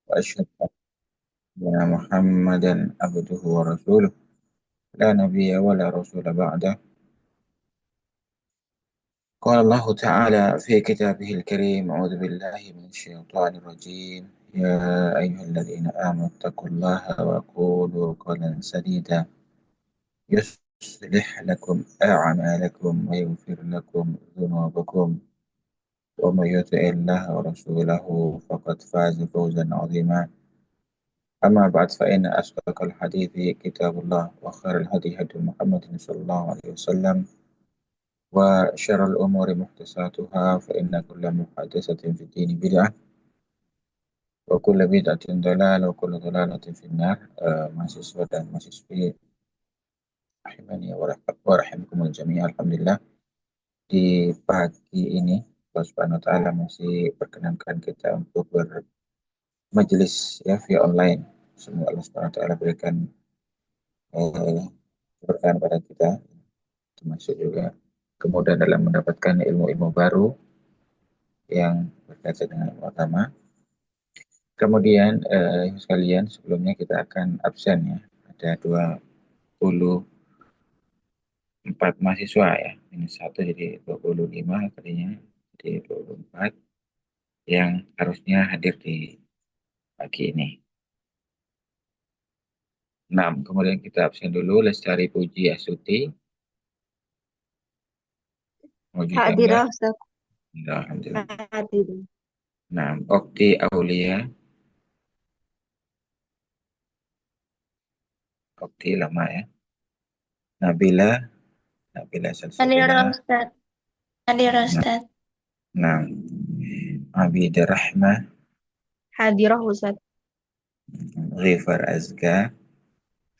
وأشهد أن محمدا عبده ورسوله لا نبي ولا رسول بعده. قال الله تعالى في كتابه الكريم: أعوذ بالله من الشيطان الرجيم. يا أيها الذين آمنوا اتقوا الله وقولوا قولا سديدا يصلح لكم أعمالكم ويغفر لكم ذنوبكم، ومن يطع الله ورسوله فقد فاز فوزا عظيما. أما بعد، فإن أصدق الحديث كتاب الله، وخير الهدي هدي محمد صلى الله عليه وسلم، وشر الأمور محدثاتها، فإن كل محدثة في الدين بدعة، وكل بدعة ضلالة، وكل ضلالة في النار. Mahasiswa dan mahasiswi rahimani wa rahimakumul jami'ah. Alhamdulillah, di pagi ini Allah Subhanahu wa taala masih perkenankan kita untuk bermajelis ya via online. Semoga Allah Subhanahu wa taala berikan keberkahan pada kita, termasuk juga kemudahan dalam mendapatkan ilmu-ilmu baru yang berkaitan dengan ilmu agama. Kemudian sekalian, sebelumnya kita akan absen ya. Ada 24 mahasiswa ya. Ini satu jadi 25 tadinya, jadi 24 yang harusnya hadir di pagi ini. 6. Kemudian kita absen dulu Lestari Puji Astuti. Mau juga enggak? Hadirah Ustaz. Enggak, alhamdulillah. Hadirah. 6. Okti Aulia. Okti lama ya. Nabila. Nabila Salsabila. Hadirah Ustaz. Hadirah Nah, Ustaz. 6. Abidah Rahmah. Hadirah Ustaz. Ghifar Azga.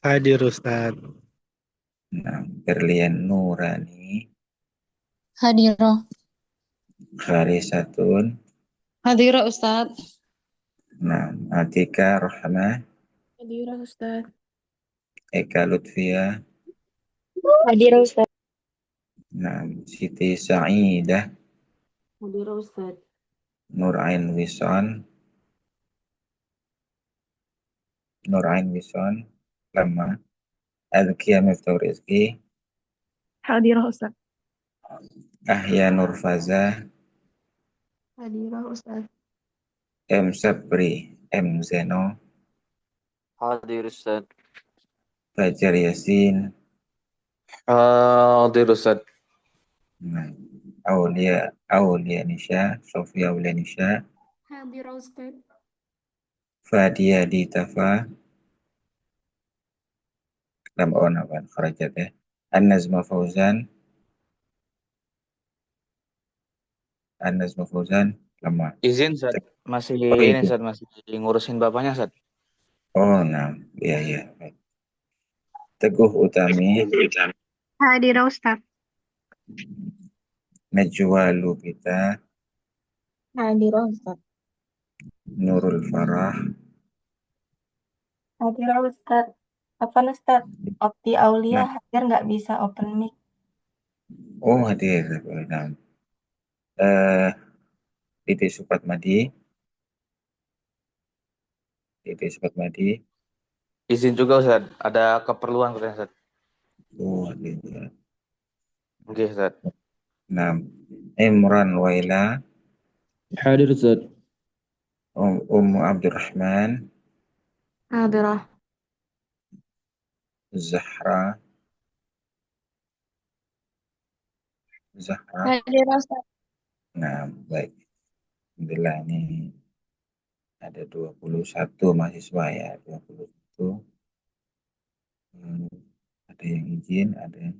Hadir Ustaz. Nah, Berlian Nurani. Hadirah. Kharisatun. Hadirah Ustaz. Nah, Atika Rahmah. Hadirah Ustaz. Eka Lutfia. Hadirah Ustaz. Nah, Siti Sa'idah. Hadirah Ustaz. Nur Ain Wison. Nur Ain Wison. Lama. Azkia Miftah Rizki. Hadirah Ustaz. Ahya Nurfaza. Hadirah Ustaz. M Sabri. M Zeno. Hadir Ustaz. Fajar Yasin. Hadir Ustaz. Nah, Aulia Nisha. Sofia Aulia Nisha. Hadirah Ustaz. Fadia Ditafa. Lama Onawan Kharajat ya. An-Nazma Fauzan. An-Nazma Fauzan. Lama. Izin Ustaz. Masih Oh ini itu. Ustaz, masih ngurusin bapaknya Ustaz. Oh, nah. Iya, iya. Teguh Utami. Hadirah Ustaz. Najwa Lubita. Hadirah Ustaz. Nurul Farah. Hadirah Ustaz. Apa Ustaz? Opti Aulia Nah, hadir nggak bisa open mic. oh hadir. Nah, eh, Titi Supatmadi. Titi Supatmadi. Izin juga Ustaz. Ada keperluan katanya Ustaz. Oh hadir ya. Oke Ustaz. Nah, Imran Waila. Hadir Ustaz. Ummu Abdurrahman. Hadirah. Zahra. Zahra. Hadirah Ustaz. Nah, baik. Alhamdulillah ini ada 21 mahasiswa ya. 21. Hmm, ada yang izin, ada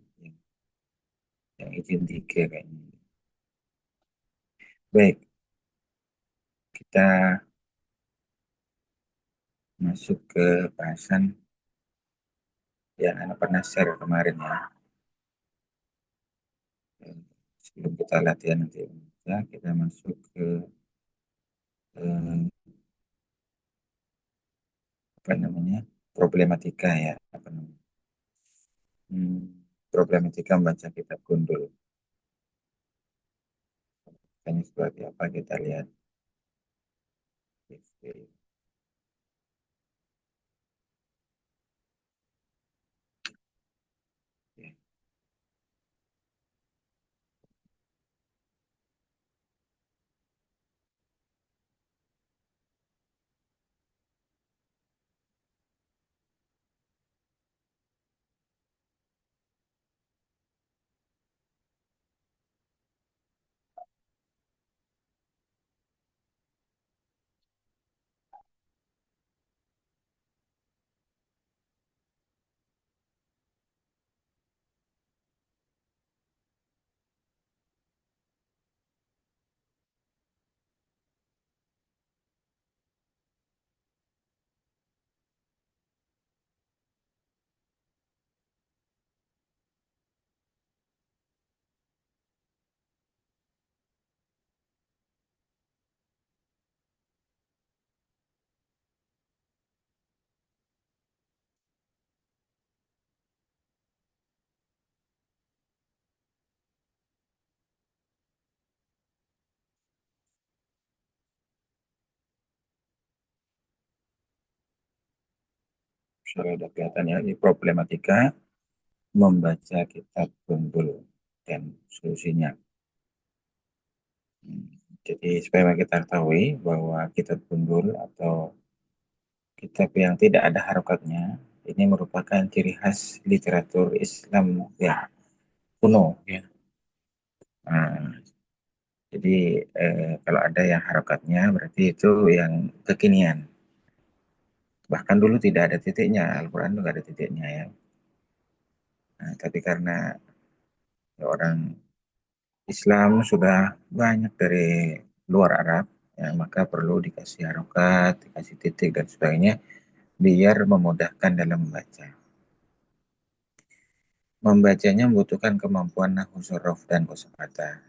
yang izin 3 kayaknya. Baik, kita masuk ke bahasan yang Anda pernah share kemarin ya. Sebelum kita latihan nanti ya, kita masuk ke eh, apa namanya problematika ya, apa namanya hmm, problematika membaca kitab gundul. Ini seperti apa kita lihat. sudah kelihatan ya, ini problematika membaca kitab Bundul dan solusinya. Jadi supaya kita ketahui bahwa kitab Bundul atau kitab yang tidak ada harokatnya ini merupakan ciri khas literatur Islam ya kuno ya. Nah, jadi kalau ada yang harokatnya berarti itu yang kekinian. Bahkan dulu tidak ada titiknya, Al-Quran juga ada titiknya ya. Nah, tapi karena orang Islam sudah banyak dari luar Arab, ya, maka perlu dikasih harokat, dikasih titik dan sebagainya, biar memudahkan dalam membaca. Membacanya membutuhkan kemampuan nahwu, sorof, dan kosakata.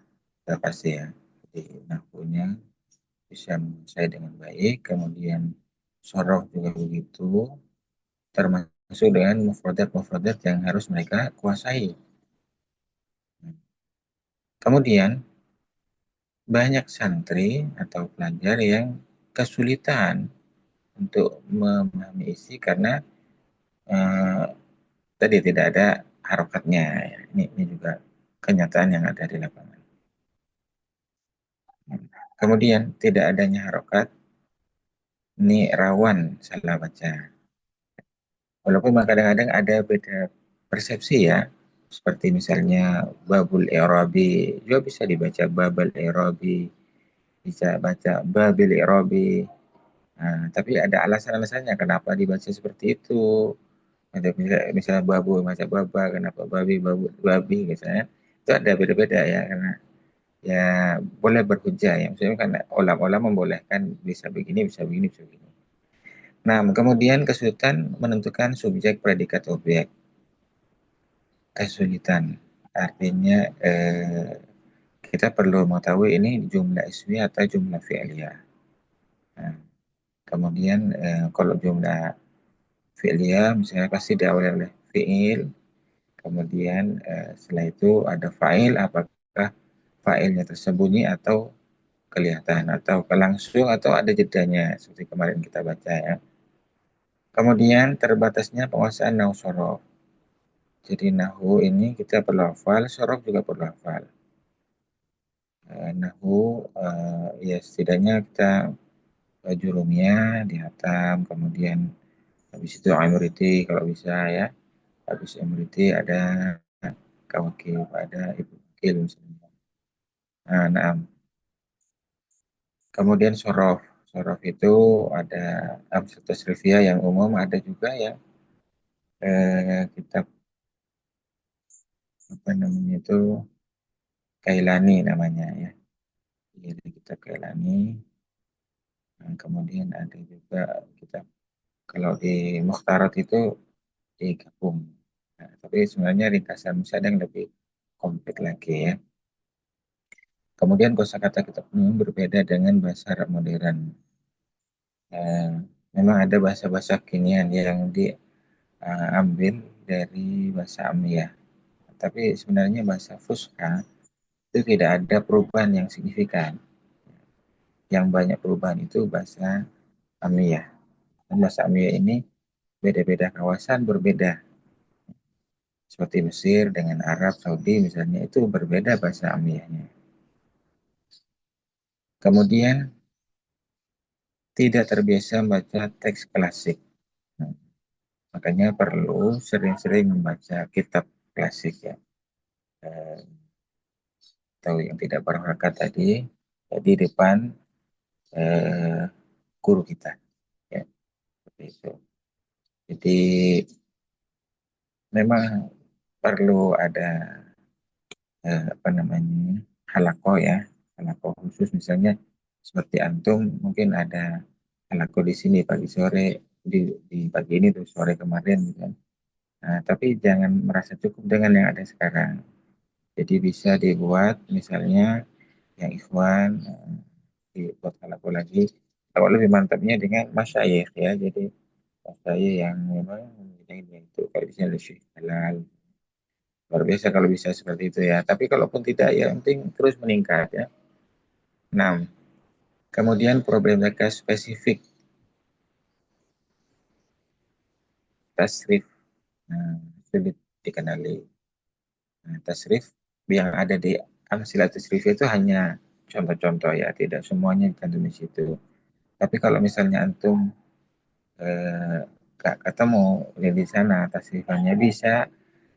Sudah pasti ya. Jadi nahwunya bisa menguasai dengan baik, kemudian sorof juga begitu, termasuk dengan mufradat-mufradat yang harus mereka kuasai. Kemudian banyak santri atau pelajar yang kesulitan untuk memahami isi karena eh, tadi tidak ada harokatnya. Ya. Ini juga kenyataan yang ada di lapangan. Kemudian tidak adanya harokat ini rawan salah baca. Walaupun kadang-kadang ada beda persepsi ya. Seperti misalnya babul i'rabi juga bisa dibaca babal i'rabi, bisa baca babil i'rabi. Nah, tapi ada alasan-alasannya kenapa dibaca seperti itu. Ada misalnya babu macam baba, kenapa babi babu babi misalnya. Itu ada beda-beda ya karena ya boleh berhujah ya. Maksudnya kan ulama-ulama membolehkan bisa begini, bisa begini, bisa begini. Nah, kemudian kesulitan menentukan subjek, predikat, objek. Kesulitan artinya kita perlu mengetahui ini jumlah ismi atau jumlah fi'liyah. Nah, kemudian kalau jumlah fi'liyah misalnya pasti diawali oleh fi'il, kemudian setelah itu ada fa'il, apakah fa'ilnya tersembunyi atau kelihatan atau langsung atau ada jedanya seperti kemarin kita baca ya. Kemudian terbatasnya penguasaan nahwu sorof. Jadi nahwu ini kita perlu hafal, sorof juga perlu hafal. Nahwu ya setidaknya kita jurumnya dihatam, kemudian habis itu amriti kalau bisa ya. Habis amriti ada kawakib, ada ibu wakil misalnya. Nah, kemudian sorof. Sorof itu ada Amsatus Rifia yang umum, ada juga ya kitab apa namanya itu Kailani namanya ya. Jadi kitab Kailani. Nah, kemudian ada juga kitab kalau di Mukhtarat itu digabung. Nah, tapi sebenarnya ringkasan Musa yang lebih komplit lagi ya. Kemudian kosakata kitab ini berbeda dengan bahasa Arab modern. Eh, Memang ada bahasa-bahasa kinian yang diambil dari bahasa Amiyah. Tapi sebenarnya bahasa Fusha itu tidak ada perubahan yang signifikan. Yang banyak perubahan itu bahasa Amiyah. Dan bahasa Amiyah ini beda-beda kawasan berbeda. Seperti Mesir dengan Arab, Saudi misalnya itu berbeda bahasa Amiyahnya. Kemudian tidak terbiasa membaca teks klasik. Nah, makanya perlu sering-sering membaca kitab klasik ya. Atau yang tidak berharokat tadi di depan eh, guru kita ya seperti itu. Jadi memang perlu ada apa namanya halako ya, halako khusus misalnya seperti antum mungkin ada halako di sini pagi sore di pagi ini terus sore kemarin gitu kan. Nah, tapi jangan merasa cukup dengan yang ada sekarang. Jadi bisa dibuat misalnya yang ikhwan dibuat halako lagi. Kalau lebih mantapnya dengan masyayikh ya. Jadi masyayikh yang memang membidangi itu kalau misalnya lebih halal. Luar biasa kalau bisa seperti itu ya. Tapi kalaupun tidak ya penting terus meningkat ya. 6. Kemudian problematika spesifik. tasrif sulit dikenali. Tasrif yang ada di amsilah tasrif itu hanya contoh-contoh ya, tidak semuanya dicantum di situ. Tapi kalau misalnya antum gak ketemu di sana tasrifannya, bisa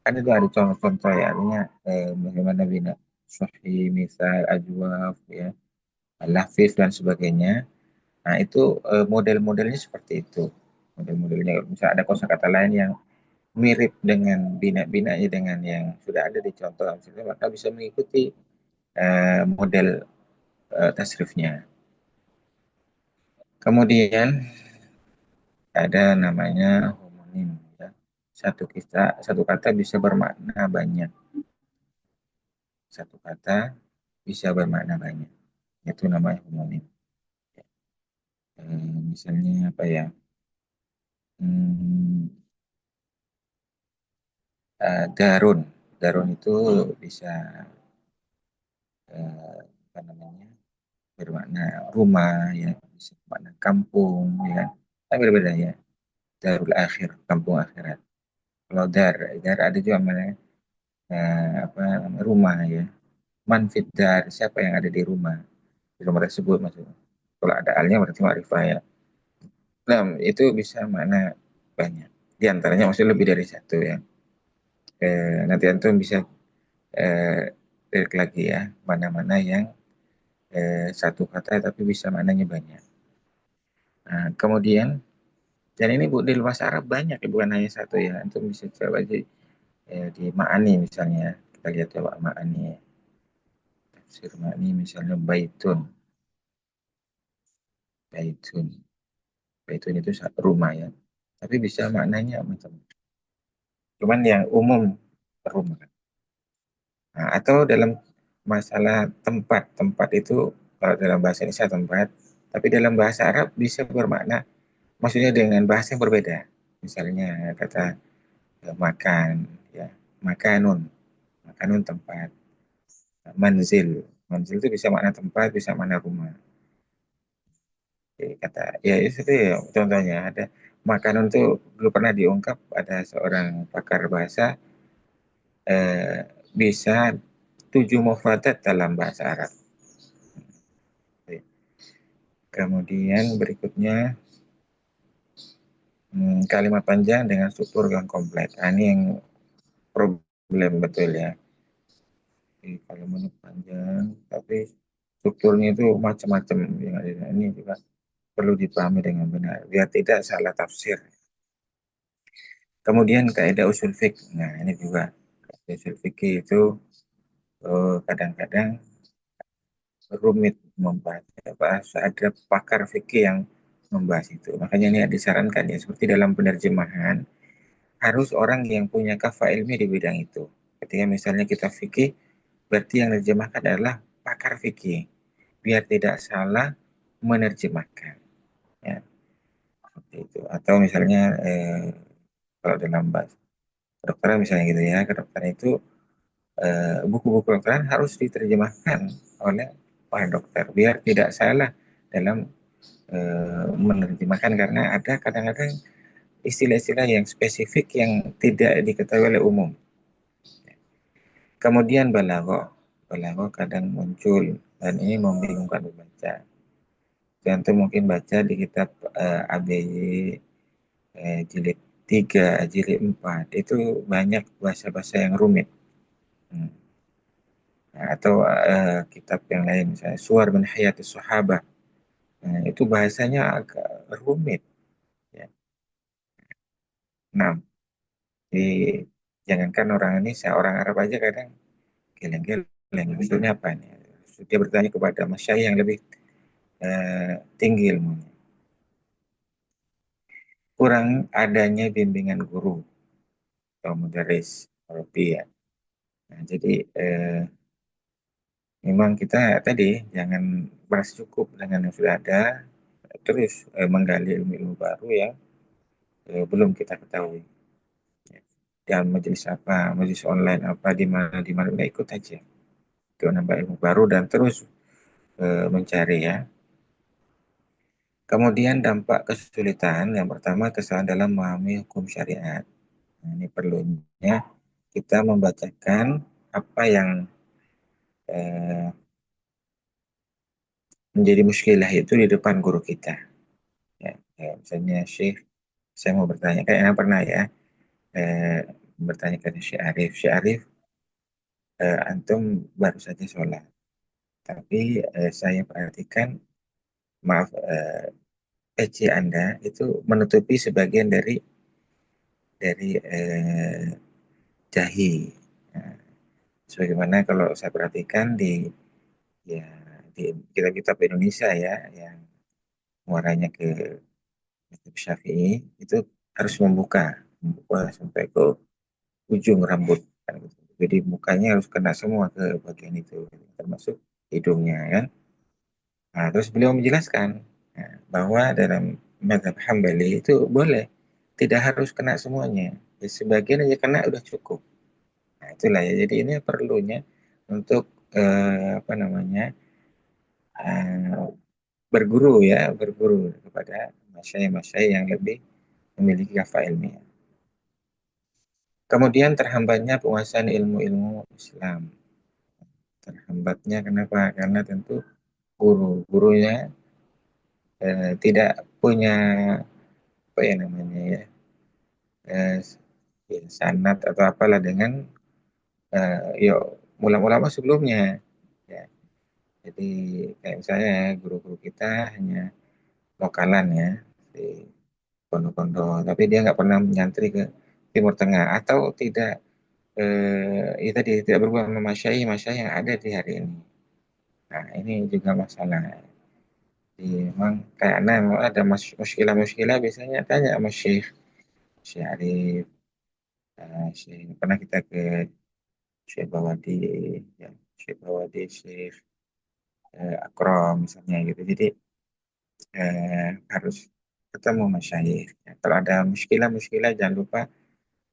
kan itu ada contoh-contoh ya, artinya bagaimana bina sahih, misal, ajwaf ya, lafif dan sebagainya. Nah itu model-modelnya seperti itu. Model-modelnya misalnya ada kosakata lain yang mirip dengan bina-binanya dengan yang sudah ada di contoh amsilnya, maka bisa mengikuti model tasrifnya. Kemudian ada namanya homonim ya. Satu kata bisa bermakna banyak. Satu kata bisa bermakna banyak. Itu namanya homonim. Misalnya apa ya? Hmm, Darun. Darun itu bisa apa namanya? Bermakna rumah ya, bisa bermakna kampung ya kan. Tapi berbeda ya. Darul akhir, kampung akhirat. Kalau dar ada juga namanya apa namanya rumah ya. Manfid dar, siapa yang ada di rumah tersebut maksudnya. Kalau ada alnya berarti ma'rifah ya. Nah, itu bisa makna banyak. Di antaranya maksudnya lebih dari satu ya. Nanti antum bisa eh, lirik lagi ya, mana-mana yang satu kata tapi bisa maknanya banyak. Nah, kemudian, dan ini Bu, di bahasa Arab banyak ya, bukan hanya satu ya. Antum bisa coba aja di Ma'ani misalnya. Kita lihat coba Ma'ani. Tafsir Ma'ani misalnya baitun. Baitun. Baitun itu rumah ya. Tapi bisa maknanya macam. Cuman yang umum rumah. Nah, atau dalam masalah tempat, tempat itu kalau dalam bahasa Indonesia tempat, tapi dalam bahasa Arab bisa bermakna, maksudnya dengan bahasa yang berbeda. Misalnya kata makan, ya makanun, makanun tempat, manzil, manzil itu bisa makna tempat, bisa makna rumah. Jadi kata, ya itu ya contohnya ada makanan itu dulu pernah diungkap ada seorang pakar bahasa eh, bisa 7 mufradat dalam bahasa Arab. Kemudian berikutnya kalimat panjang dengan struktur yang kompleks. Nah, ini yang problem betul ya. Jadi kalimat panjang tapi strukturnya itu macam-macam yang ada. Ini juga perlu dipahami dengan benar biar tidak salah tafsir. Kemudian kaidah usul fiqh. Nah, ini juga kaidah usul fikih itu kadang-kadang rumit membahas bahasa, ada pakar fikih yang membahas itu. Makanya ini disarankan ya seperti dalam penerjemahan harus orang yang punya kafah ilmi di bidang itu. Ketika misalnya kita fikih, berarti yang menerjemahkan adalah pakar fikih, biar tidak salah menerjemahkan. Ya, seperti itu. Atau misalnya kalau dalam bahasa kedokteran misalnya gitu ya, kedokteran itu buku-buku kedokteran harus diterjemahkan oleh para dokter, biar tidak salah dalam menerjemahkan karena ada kadang-kadang istilah-istilah yang spesifik yang tidak diketahui oleh umum. Kemudian balaghah kadang muncul dan ini membingungkan pembaca. Contoh mungkin baca di kitab ABY jilid 3, jilid 4 itu banyak bahasa-bahasa yang rumit. Hmm. Nah, atau kitab yang lain misalnya Suwar min Hayatus Sahabah. Nah, itu bahasanya agak rumit ya. Nah, di jangankan orang Indonesia, orang Arab aja kadang geleng-geleng. Maksudnya apa nih? Dia bertanya kepada masyayikh yang lebih tinggi ilmunya. Kurang adanya bimbingan guru atau mudaris Arabi ya. Nah, jadi memang kita tadi jangan merasa cukup dengan yang sudah ada, terus menggali ilmu-ilmu baru yang belum kita ketahui. Ya. Dan majelis apa, majelis online apa, di mana kita ikut aja. Itu nambah ilmu baru dan terus mencari ya. Kemudian dampak kesulitan, yang pertama kesalahan dalam memahami hukum syariat. Nah, ini perlunya kita membacakan apa yang eh, menjadi muskilah itu di depan guru kita. Ya, misalnya Syekh, saya mau bertanya, kayak yang pernah ya, eh, bertanya ke Syekh Arif, antum baru saja sholat, tapi saya perhatikan, maaf, peci Anda itu menutupi sebagian dari jahi. Nah, sebagaimana kalau saya perhatikan ya di kitab-kitab Indonesia ya, yang muaranya ke kitab Syafi'i, itu harus membuka sampai ke ujung rambut, kan gitu. Jadi mukanya harus kena semua ke bagian itu, termasuk hidungnya kan. Nah, terus beliau menjelaskan, nah, bahwa dalam mazhab Hambali itu boleh, tidak harus kena semuanya. Ya, sebagian aja kena udah cukup. Nah, itulah ya. Jadi ini perlunya untuk apa namanya, eh, berguru kepada masyayikh-masyayikh yang lebih memiliki kafah ilmiah. Kemudian terhambatnya penguasaan ilmu-ilmu Islam. Terhambatnya kenapa? Karena tentu gurunya tidak punya apa ya namanya ya, eh, ya, sanad atau apalah dengan ya ulama-ulama sebelumnya. Ya. Jadi kayak misalnya ya, guru-guru kita hanya lokalan ya di Pondok-Pondok, tapi dia nggak pernah menyantri ke Timur Tengah, atau tidak ya tadi tidak berhubungan sama masyayikh yang ada di hari ini. Nah, ini juga masalah. Jadi memang karena memang ada muskilah-muskilah, biasanya tanya sama Syekh Arif, pernah kita ke Syekh Bawadi, ya, Syekh Bawadi, Syekh Akram misalnya gitu. Jadi harus ketemu masyayikh. Ya, kalau ada muskilah-muskilah jangan lupa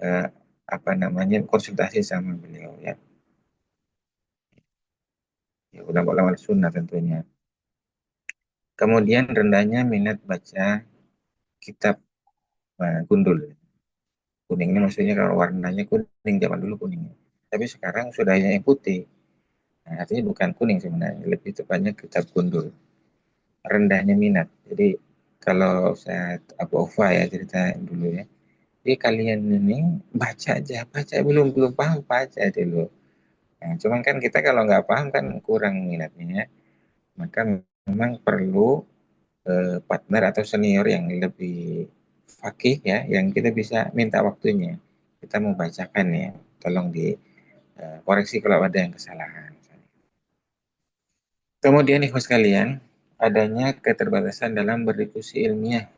eh, apa namanya konsultasi sama beliau ya. Ya, ulama-ulama sunnah tentunya. Kemudian rendahnya minat baca kitab gundul. Kuning ini maksudnya kalau warnanya kuning, zaman dulu kuning. Tapi sekarang sudah yang putih. Nah, artinya bukan kuning sebenarnya, lebih tepatnya kitab gundul. Rendahnya minat. Jadi kalau saya Abu Ufa ya cerita dulu ya. Jadi kalian ini baca aja, baca belum belum paham baca dulu. Nah, cuman kan kita kalau nggak paham kan kurang minatnya, ya. Maka memang perlu partner atau senior yang lebih fakih ya, yang kita bisa minta waktunya. Kita mau bacakan ya, tolong di koreksi kalau ada yang kesalahan. Kemudian ikhwas sekalian, adanya keterbatasan dalam berdiskusi ilmiah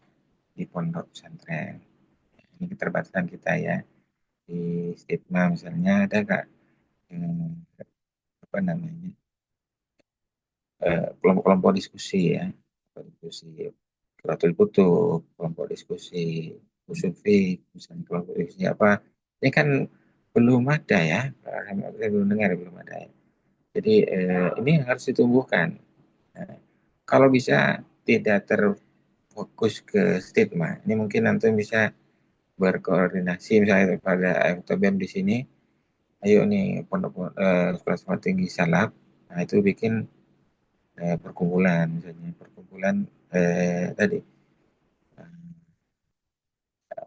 di pondok pesantren. Ini keterbatasan kita ya. Di stigma misalnya ada nggak apa namanya kelompok-kelompok diskusi ya, kelompok diskusi Qurratul Kutub, kelompok diskusi usul fiqh, misalnya kelompok diskusi apa, ini kan belum ada ya, saya belum dengar, belum ada ya. Jadi ini harus ditumbuhkan. Nah, kalau bisa tidak terfokus ke stigma, ini mungkin nanti bisa berkoordinasi misalnya pada FTBM di sini, ayo nih pondok sekolah tinggi salaf, nah itu bikin perkumpulan, misalnya perkumpulan tadi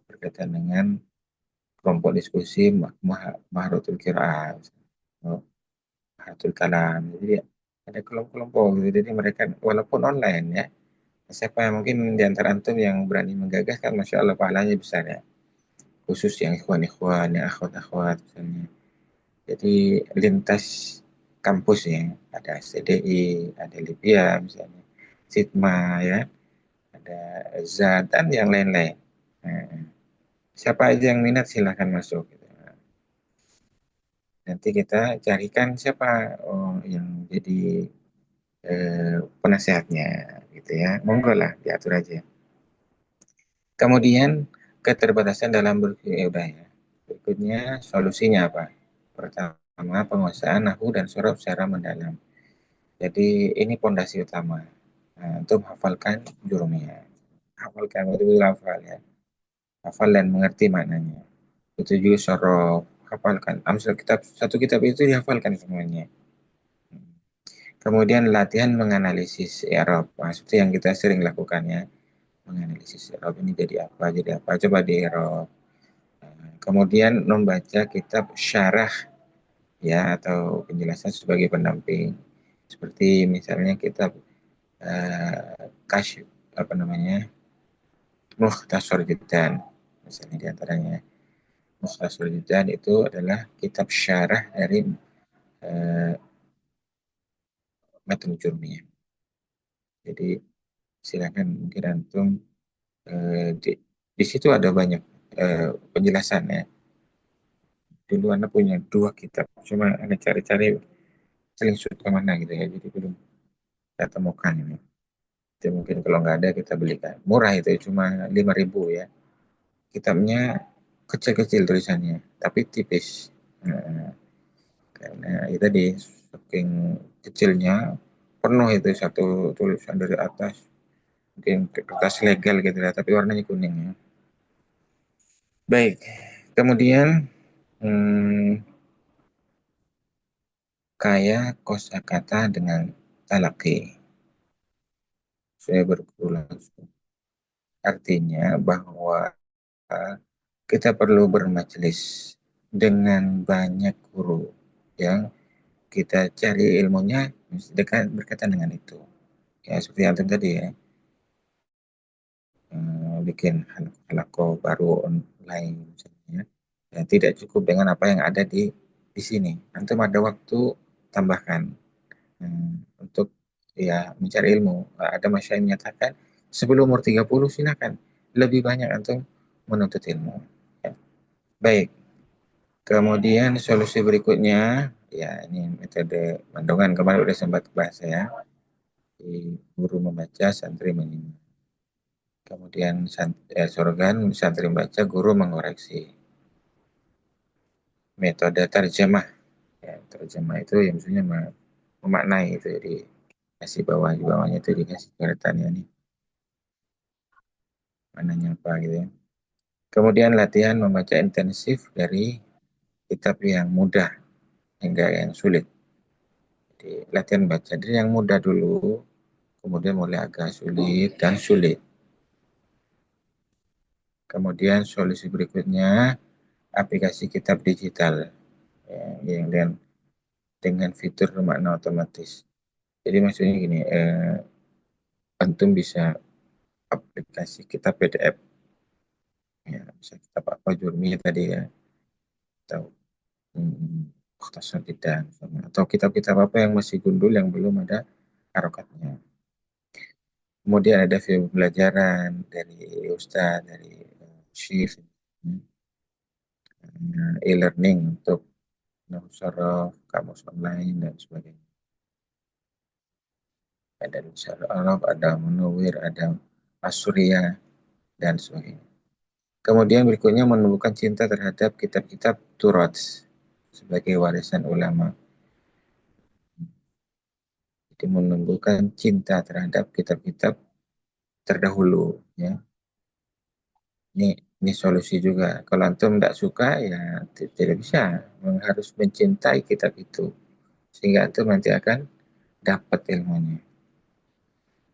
berkaitan dengan kelompok diskusi Mahrotul Qiraah, Mahrotul Kalam. Jadi ada kelompok-kelompok gitu. Jadi mereka walaupun online ya, siapa yang mungkin di antara antum yang berani menggagas kan, masya Allah pahalanya besar ya. Khusus yang ikhwan-ikhwan, yang akhwat-akhwat misalnya. Jadi lintas kampus ya, ada CDI, ada Libya misalnya, Sigma ya, ada Zat dan yang lain-lain. Nah, siapa aja yang minat silahkan masuk. Gitu. Nanti kita carikan siapa yang jadi penasehatnya, gitu ya. Monggo lah diatur aja. Kemudian keterbatasan dalam ya udah ya. Berikutnya solusinya apa? Pertama penguasaan nahu dan sorof secara mendalam. Jadi ini pondasi utama. Untuk hafalkan jurumnya. Hafalkan, betul-betul hafal ya. Hafal dan mengerti maknanya. Itu juga sorof, hafalkan. Amsal kitab, satu kitab itu dihafalkan semuanya. Kemudian latihan menganalisis i'rab. Itu yang kita sering lakukan ya. Menganalisis i'rab ini jadi apa. Coba di i'rab. Kemudian membaca kitab syarah ya atau penjelasan sebagai pendamping. Seperti misalnya kitab kasyf apa namanya? Mukhtasar Jiddan. Misalnya di antaranya Mukhtasar Jiddan itu adalah kitab syarah dari uh, Matn Jurmiyah. Jadi silakan mungkin antum di situ ada banyak penjelasan ya. Dulu Anda punya 2 kitab, cuma Anda cari-cari selingsut kemana gitu ya. Jadi belum saya temukan ini. Itu mungkin kalau nggak ada kita belikan. Murah itu cuma 5.000 ya. Kitabnya kecil-kecil tulisannya, tapi tipis. Nah, karena itu tadi saking kecilnya penuh itu satu tulisan dari atas mungkin kertas legal gitu ya, tapi warnanya kuning ya. Baik, kemudian kaya kosakata dengan talaki. Saya berulang. Artinya bahwa kita perlu bermajelis dengan banyak guru yang kita cari ilmunya dekat berkaitan dengan itu. Ya seperti yang tadi ya, bikin halako baru online misalnya. Ya, tidak cukup dengan apa yang ada di sini. Antum ada waktu tambahkan untuk ya mencari ilmu. Ada masyarakat yang menyatakan sebelum umur 30 silakan lebih banyak antum menuntut ilmu. Ya. Baik. Kemudian solusi berikutnya ya ini metode mandongan kemarin udah sempat bahas ya. Guru membaca, santri menyimak. Kemudian sorgan, santri membaca, guru mengoreksi. Metode terjemah. Ya, terjemah itu yang maksudnya memaknai itu di kasih bawah di bawahnya itu dikasih coretannya nih mananya apa gitu ya. Kemudian latihan membaca intensif dari kitab yang mudah hingga yang sulit. Jadi latihan baca dari yang mudah dulu, kemudian mulai agak sulit dan sulit. Kemudian solusi berikutnya aplikasi kitab digital ya, yang dengan fitur makna otomatis. Jadi maksudnya gini, antum bisa aplikasi kitab PDF ya, bisa kitab apa Jurmi tadi ya, atau Mukhtasar Jiddan atau kitab-kitab apa yang masih gundul yang belum ada harokatnya. Kemudian ada video pembelajaran dari Ustadz, dari Syif, e-learning untuk Nusaraf, kamus online, dan sebagainya. Ada Nusaraf, ada Munawir, ada Asurya, dan sebagainya. Kemudian berikutnya menumbuhkan cinta terhadap kitab-kitab Turats sebagai warisan ulama. Jadi menumbuhkan cinta terhadap kitab-kitab terdahulu. Ya. Ini solusi juga. Kalau antum tidak suka ya tidak bisa. Harus mencintai kitab itu sehingga antum nanti akan dapat ilmunya.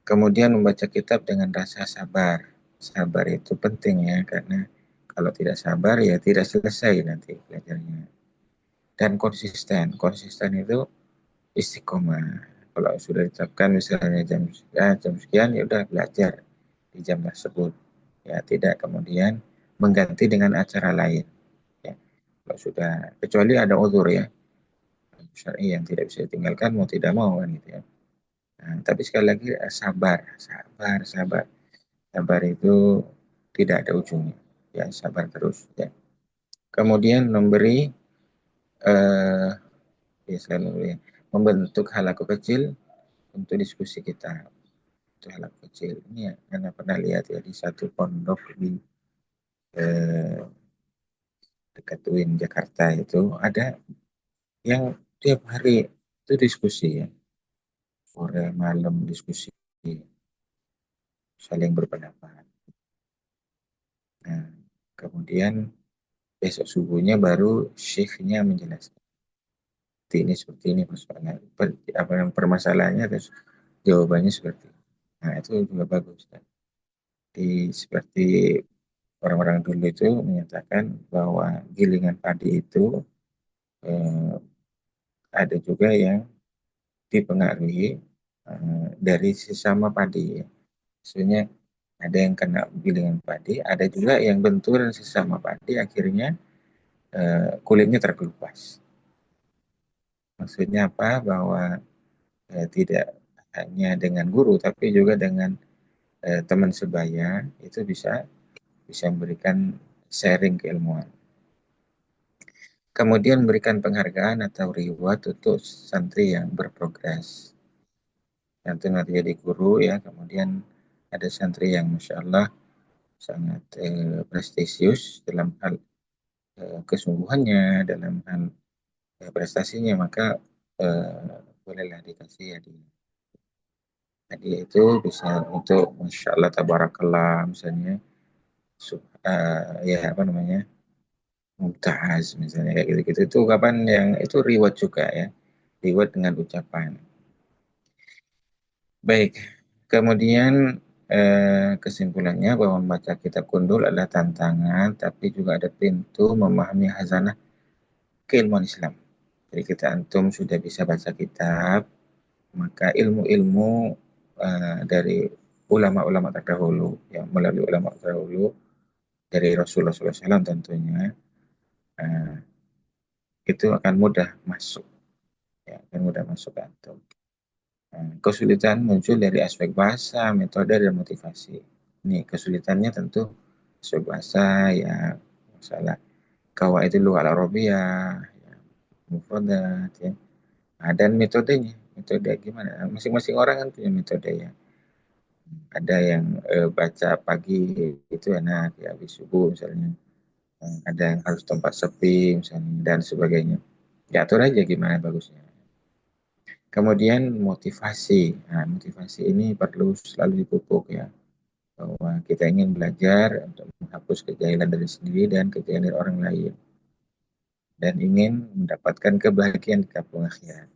Kemudian membaca kitab dengan rasa sabar. Sabar itu penting ya karena kalau tidak sabar ya tidak selesai nanti belajarnya. Dan konsisten. Konsisten itu istiqomah. Kalau sudah ditetapkan misalnya jam sekian ya udah belajar di jam tersebut. Ya tidak kemudian mengganti dengan acara lain. Ya. Kalau sudah kecuali ada uzur ya syar'i yang tidak bisa ditinggalkan mau tidak mau kan gitu ya. Nah, tapi sekali lagi sabar, sabar, sabar. Sabar itu tidak ada ujungnya. Ya sabar terus ya. Kemudian memberi ya selalu ya, membentuk halaku kecil untuk diskusi kita. Itu halaku kecil. Ini ya, karena pernah lihat ya di satu pondok di eh, dekat UIN Jakarta itu ada yang tiap hari itu diskusi ya. Sore malam diskusi. saling berpendapat. Nah, kemudian besok subuhnya baru syekhnya menjelaskan. Seperti ini persoalan, apa yang permasalahannya, terus jawabannya seperti ini. Nah, itu juga bagus kan. Seperti orang-orang dulu itu menyatakan bahwa gilingan padi itu eh, ada juga yang dipengaruhi dari sesama padi. Maksudnya ada yang kena gilingan padi, ada juga yang benturan sesama padi, akhirnya kulitnya terkelupas. Maksudnya apa? Bahwa tidak hanya dengan guru, tapi juga dengan teman sebaya itu bisa memberikan sharing keilmuan. Kemudian memberikan penghargaan atau reward untuk santri yang berprogres. Santri nanti jadi guru ya, kemudian ada santri yang Masya Allah sangat prestisius dalam hal kesungguhannya, dalam hal prestasinya, maka bolehlah dikasih hadiah. Hadiah itu bisa untuk Masya Allah Tabarakallah misalnya, ya apa namanya, Mumtaz misalnya kayak gitu-gitu, itu kapan yang itu reward juga ya, reward dengan ucapan. Baik, kemudian kesimpulannya bahwa membaca kitab kundul adalah tantangan, tapi juga ada pintu memahami hazanah keilmuan Islam. Jadi kita antum sudah bisa baca kitab, maka ilmu-ilmu dari ulama-ulama terdahulu, yang melalui ulama terdahulu dari Rasulullah SAW tentunya, uh, itu akan mudah masuk, ya, akan mudah masuk antum. Kesulitan muncul dari aspek bahasa, metode, dan motivasi. Ini kesulitannya tentu aspek bahasa, ya masalah kawaidul lughah al-arabiyah, ya, mufradat, ya. Nah, dan metodenya, metode gimana? Masing-masing orang kan punya metode ya. Ada yang baca pagi itu enak ya, habis subuh misalnya. Ada yang harus tempat sepi misalnya dan sebagainya. Ya atur aja gimana bagusnya. Kemudian motivasi. Nah, motivasi ini perlu selalu dipupuk ya, bahwa kita ingin belajar untuk menghapus kejahilan dari sendiri dan kejahilan dari orang lain, dan ingin mendapatkan kebahagiaan di kampung akhirat.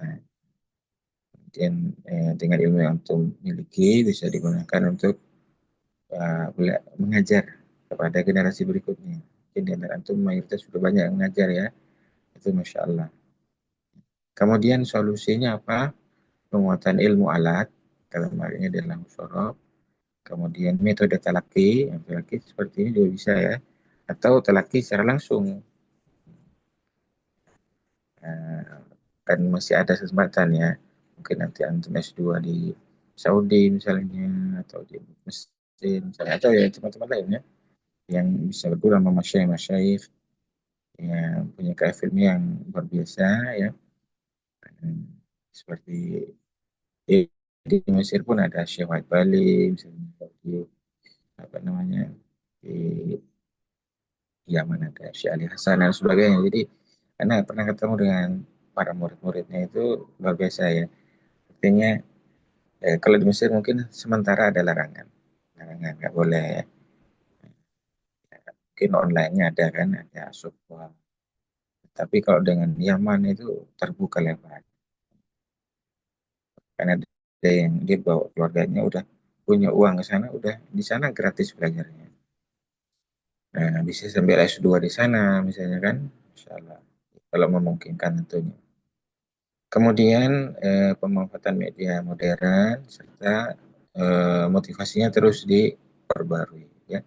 Nah, kemudian dengan ilmu yang antum miliki bisa digunakan untuk mengajar kepada generasi berikutnya. Mungkin di antara antum mayoritas sudah banyak yang mengajar ya, itu Masya Allah. Kemudian solusinya apa? Penguatan ilmu alat, dalam hal ini adalah musyarah. Kemudian metode talaki, yang talaki seperti ini juga bisa ya, atau talaki secara langsung. Nah, kan masih ada kesempatan ya, mungkin nanti antum S2 di Saudi misalnya, atau di Mesir misalnya, atau ya tempat-tempat lainnya yang bisa berdua sama masyayikh yang punya keilmuan yang luar biasa ya. Seperti di Mesir pun ada Syekh Wahid Bali misalnya, di apa namanya, di Yaman ada Syekh Ali Hasan dan sebagainya. Jadi karena pernah ketemu dengan para murid-muridnya itu luar biasa ya. Artinya kalau di Mesir mungkin sementara ada larangan, larangan nggak boleh ya. Mungkin online-nya ada kan, ada support. Tapi kalau dengan Yaman itu terbuka lebar. Karena ada yang dia bawa keluarganya udah punya uang ke sana, udah di sana gratis belajarnya. Nah, bisa sambil S2 di sana misalnya kan, Insya Allah, kalau memungkinkan tentunya. Kemudian pemanfaatan media modern serta motivasinya terus diperbarui ya.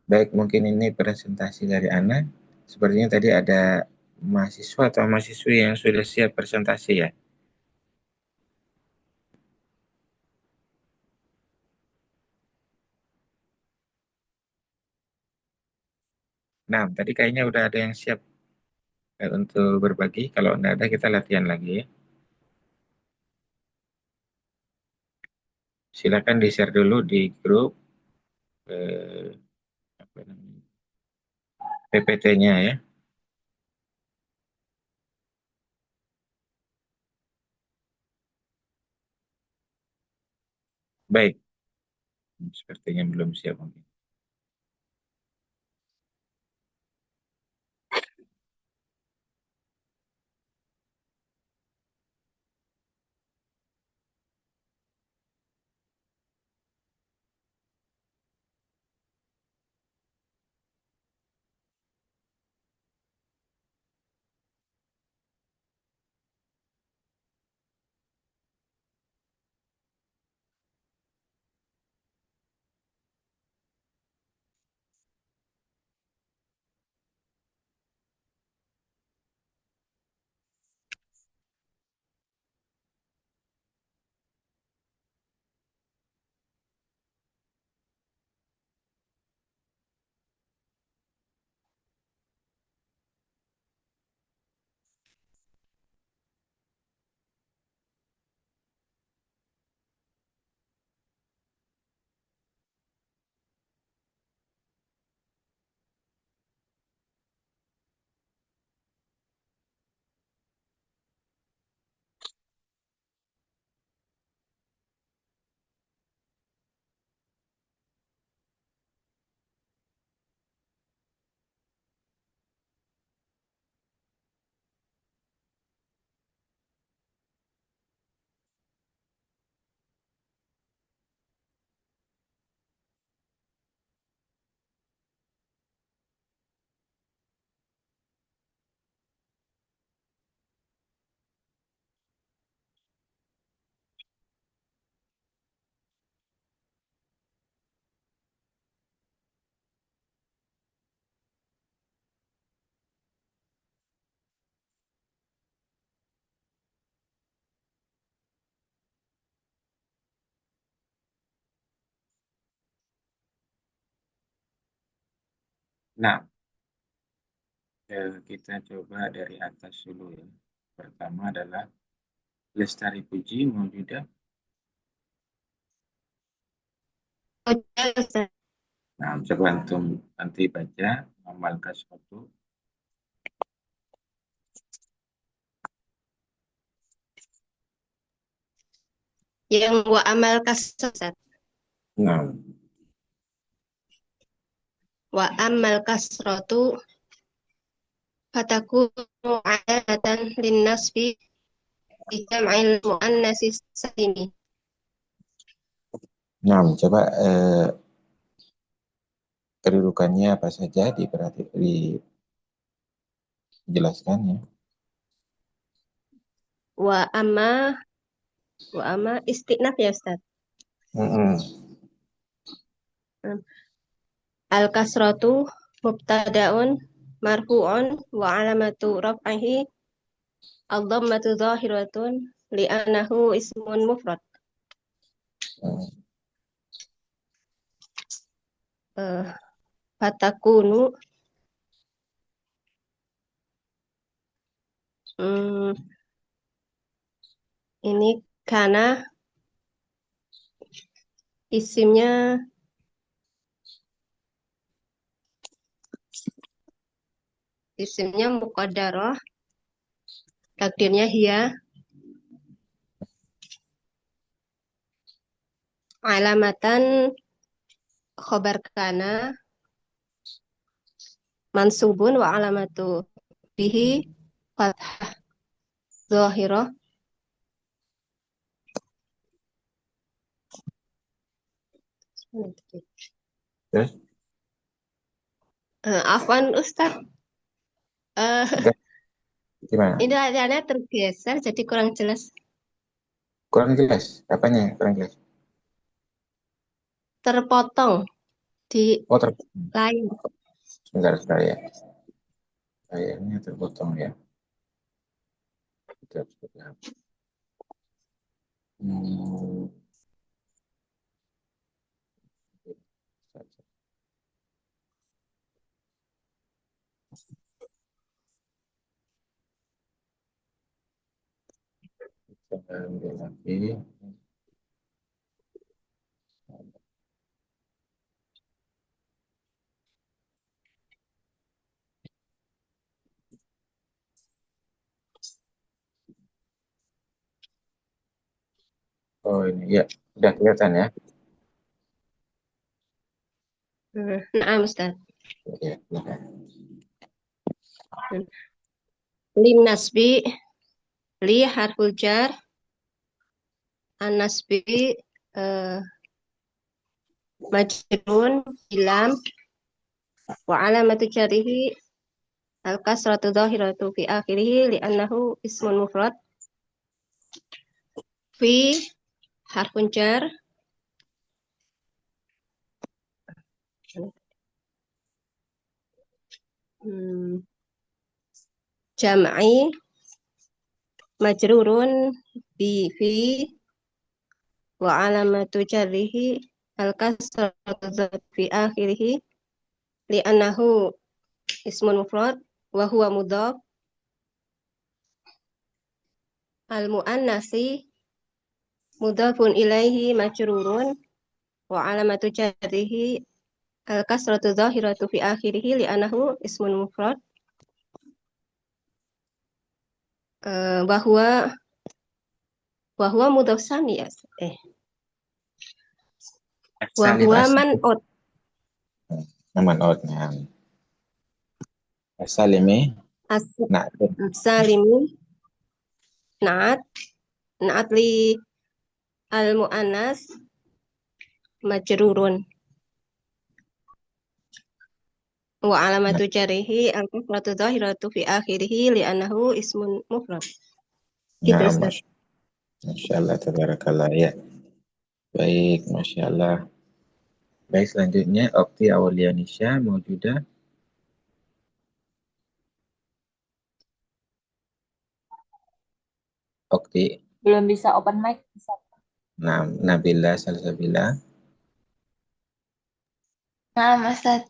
Baik, mungkin ini presentasi dari Ana. Sepertinya tadi ada mahasiswa atau mahasiswi yang sudah siap presentasi ya. Nah, tadi kayaknya udah ada yang siap untuk berbagi. Kalau enggak ada, kita latihan lagi ya. Silakan di-share dulu di grup eh, apa namanya, PPT-nya ya. Baik. Sepertinya belum siap mungkin. Nah, kita coba dari atas dulu ya. Pertama adalah Lestari Puji Maujudah. Udah, Ustaz. Nah, coba antum nanti baca amal kasrotu. Yang wa amal kasroh, Ustaz. Nah, Wa amal kasrotu fatakunu adatan linnasbi fi jam'il muannatsi salimi. nah, coba kedudukannya apa saja dijelaskannya. Wa amma istinaf ya, Ustaz. Mm-mm. Al kasratu mubtada'un marfu'un wa alamatu raf'ihi ad-dhammatu zahiratun li'annahu ismun mufrad. Eh, fatakunu hmm, ini karena isimnya muqaddarah, takdirnya hiya, alamatan khobar kana mansubun wa alamatu bihi fathah zahirah. Terus, Afwan Ustaz, eh, gimana? ini adanya tergeser jadi kurang jelas. Kurang jelas? Apanya yang kurang jelas? Terpotong di Oh, lain. sebentar, sebentar ya. Kayaknya terpotong ya. Kita coba. Hmm, kita ambil lagi. Oh ini ya, udah kelihatan ya. Naam, Ustaz. Ya, silakan. Lim nasbi, li harful jar, an nasbi majrun bilam wa alamatu jarihi al kasratu dhahiratu fi akhirih li'annahu ismun mufrad fi harfun jar jam'i majrurun bi fi wa alamatu jarrihi al kasratu fi akhirih li'annahu ismun mufrad wa huwa mudhaf al muannasi mudhafun ilaihi majrurun wa alamatu jarrihi al kasratu dhahiratu fi akhirih li'annahu ismun mufrad wa huwa mudhaf sani ya wa Ahsan itu huwa asal. man'ut Aman outnya. Asalimi. Nah, as-salimi na'at li al muannas majrurun wa alamatu jarihi al kasratu dhahiratu fi akhirih li'annahu ismun mufrad. Gitu nah, Ustaz. Masya Allah, tabarakallah ya. Baik, Masya Allah. Baik, selanjutnya Okti Aulianisha maujudah. Okti. Belum bisa open mic. Nah, Nabila Salsabila. Nah, Ustaz.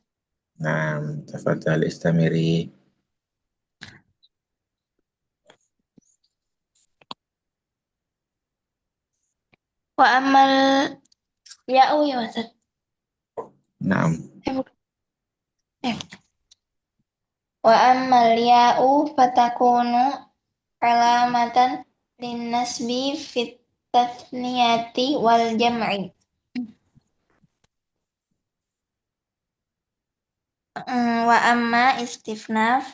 Nah, tafadhal istamiri. Wa amal ya'u ya, Ustaz. Nah, Wa amal ya'u fatakunu alamatan linnasbi fit tathniyati wal jam'i. Wa amma istifnaf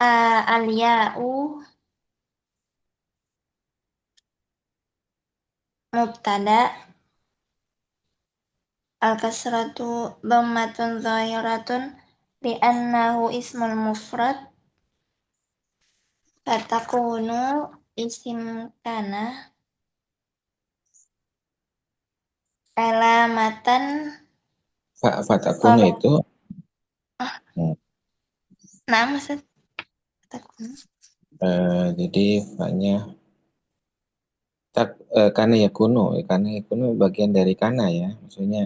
al ya'u mubtada al kasratu dhammatun zahiratun li'annahu ismul mufrad fatakunu isim kana alamatan fatakunu kalau itu. nah maksud fatakunu Jadi faknya karena yakunu bagian dari kana ya, maksudnya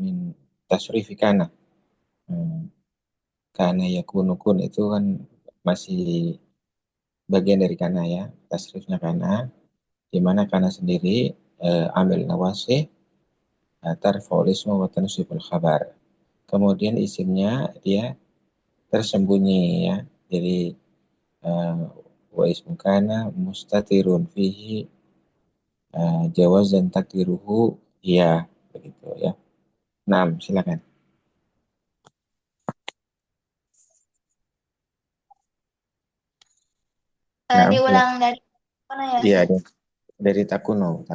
min tasrifi kana. Kana yakunu kun itu kan masih bagian dari kana ya, tasrifnya kana, di mana kana sendiri ambil nawasih tarfa'ul ismu wa tansibul khabar. Kemudian isimnya dia tersembunyi ya, jadi wa ismu kana mustatirun fihi jawazan takdiruhu ya, begitu ya. Nah, silakan. Nah, diulang dari mana ya? iya, dari takuno.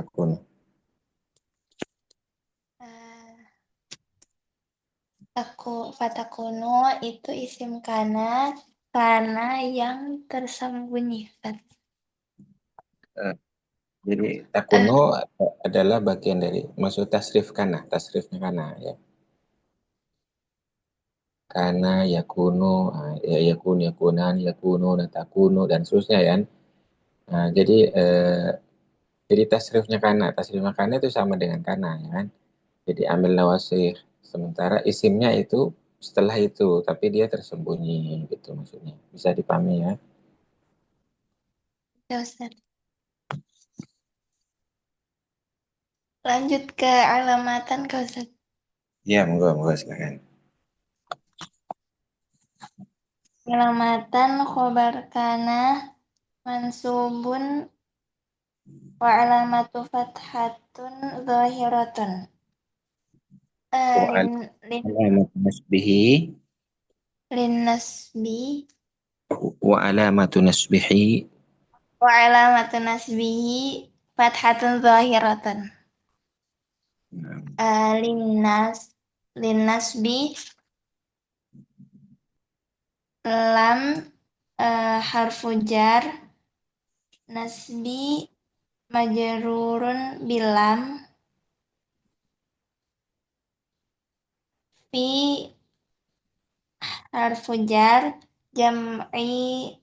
Fatakunu itu isim kana yang tersembunyi. Jadi takuno adalah bagian dari maksud tasrifnya kana ya. Kana yakunu, ya yakun yakunan yakunu takuno dan seterusnya ya. Nah, jadi tasrifnya kana itu sama dengan kana ya kan. Jadi ambil nawasih, sementara isimnya itu setelah itu, tapi dia tersembunyi gitu maksudnya. Bisa dipahami ya. Ya, Ustaz. Lanjut ke alamatan Kak Ustaz. Iya, monggo silakan. Alamatan khobar kana mansubun wa alamatu fathatun zahiratun alamat nasbihi linnasbi wa alamatu nasbihi wa alamatu nasbihi fathatun zahiratan. Linnasbi lam harfu jar nasbi majrurun bilam fi harfu jar jam'i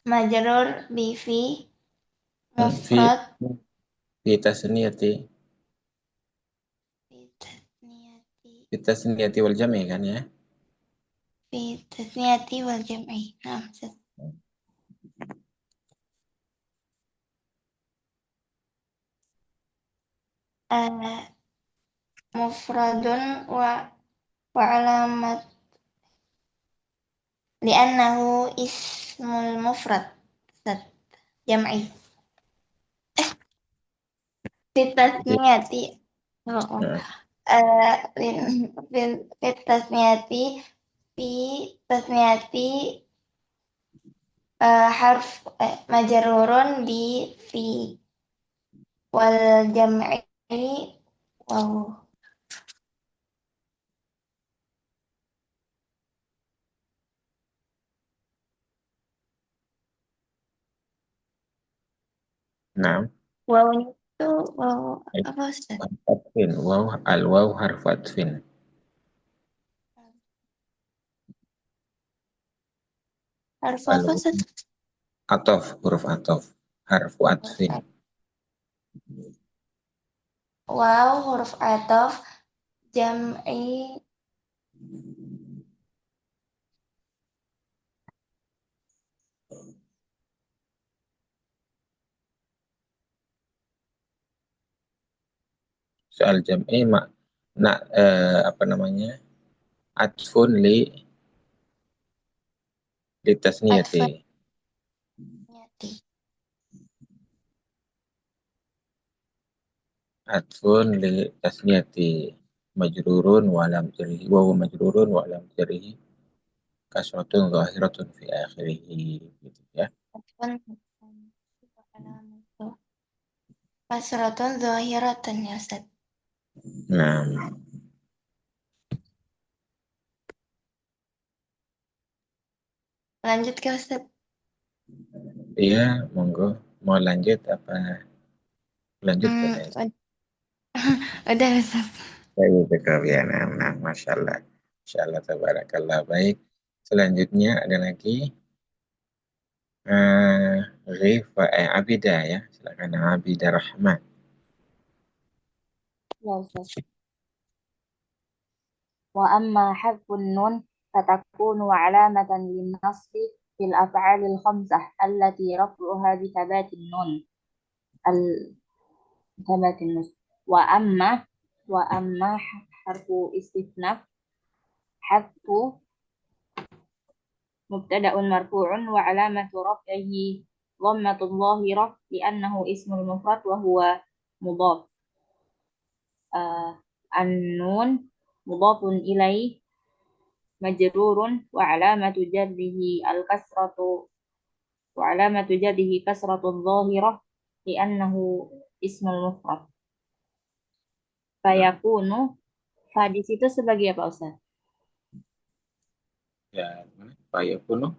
majrur bi fi fi mufrad fi tasniyati fi tasniyati wal jam'i kan ya. fi tasniyati wal jam'i. Nah, mufradun wa alamat li'annahu ismul mufrad jam'i. Fi tasniyati fi tasniyati fi tasniyati harf majrurun bi fi wal jam'i wow. Nah, Wawnya itu wow apa Ustaz? atfin waw al waw harfu atfin. Harf Al apa Ustaz? atof huruf atof harfu atfin. Wow huruf ataf jam'i Soal jam'i apa namanya? Atfun li tasniyati. atfanyati. Atfun li tasniyati majrurun wa alam jarihi wa huwa majrurun wa alam jarihi kasratun zahiratun fi akhirih gitu ya. Atfan kasratun zahiratan ya Ustaz. Nah, Lanjut ke Ustaz. iya monggo mau lanjut apa lanjutkan ya. Udah Ustaz. Baik, ya, nah, Masya Allah. Masya Allah, tabarakallah. Baik, selanjutnya ada lagi Abida ya. Silakan Abida Rahman. Ya, Ustaz. Wa amma hadfun nun fatakunu alamatan linnasbi fil af'alil khamsah allati raf'uha bi thabatin nun. Thabatin nun. Wa amma harfu istifnaf hadfu mubtada'un marfu'un wa alamatu raf'ihi dhammatun dhahirah li'annahu ismul mufrad wa huwa mudhaf. An-nun mudhafun ilaih majrurun wa alamatu jarrihi kasratun dhahirah li'annahu ismul mufrad. Fayakunu fa di situ sebagai apa Ustaz? Ya, Fayakunu.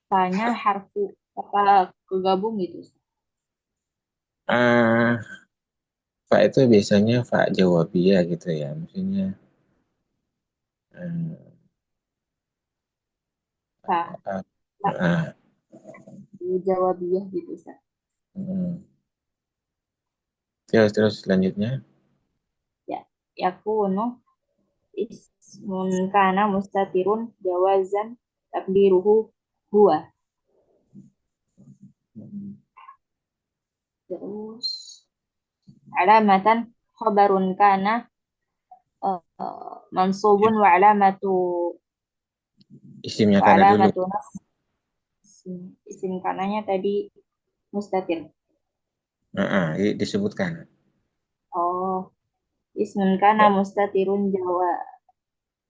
Fa-nya harfu apa kegabung gitu Ustaz? Fa itu biasanya fa jawabiyah gitu ya. Maksudnya Fa uh, jawabiyah gitu Ustaz. terus selanjutnya Ya, yakunu ismun kana mustatirun jawazan takdiruhu huwa. Terus alamatan khabarun kana mansubun wa isimnya karena dulu. alamatu isim kananya tadi mustatir. Disebutkan. Oh, Ismun kana mustatirun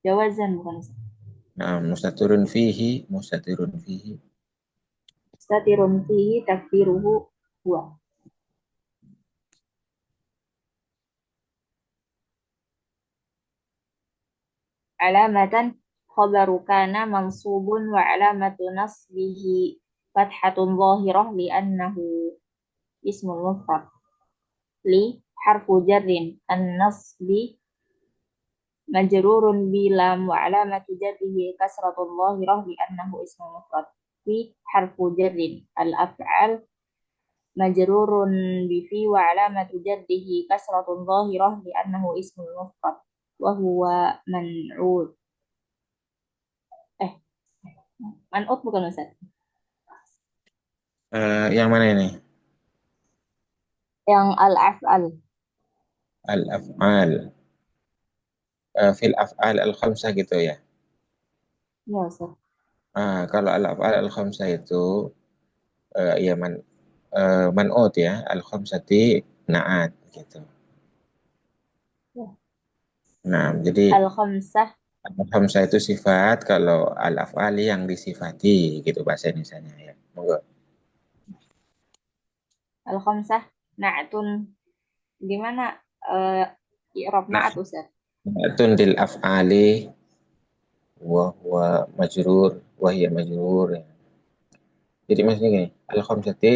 jawazan bukan Ustaz. Nah, mustatirun fihi. Mustatirun fihi takdiruhu huwa. Alamatan khabaru kana mansubun wa alamatu nasbihi fathatun zahirah li'annahu ismul mufrad. Li harfu jarrin an-nasbi majrurun bilam wa alamatu jarrihi kasratun zahirah li'annahu ismul mufrad. Fi harfu jarrin al-af'al majrurun bifi wa alamatu jarrihi kasratun zahirah li'annahu ismul mufrad wa huwa man'ud. Eh, man'ut bukan Ustaz? Yang mana ini? Yang al-af'al. Al-af'al. Fil af'al al-khamsah gitu ya. Ya, Ustaz. Kalau al-af'al al-khamsah itu ya man'ut ya, al-khamsati na'at gitu. Ya. Nah, jadi Al-khamsah. al-khamsah itu sifat, kalau al-af'al yang disifati gitu bahasa Indonesianya ya. Monggo. Al-khamsah na'tun. Gimana i'rab na'at, Ustaz? Na'tun lil af'ali wa huwa majrur wa hiya majrur ya. Jadi maksudnya gini, al-khamsati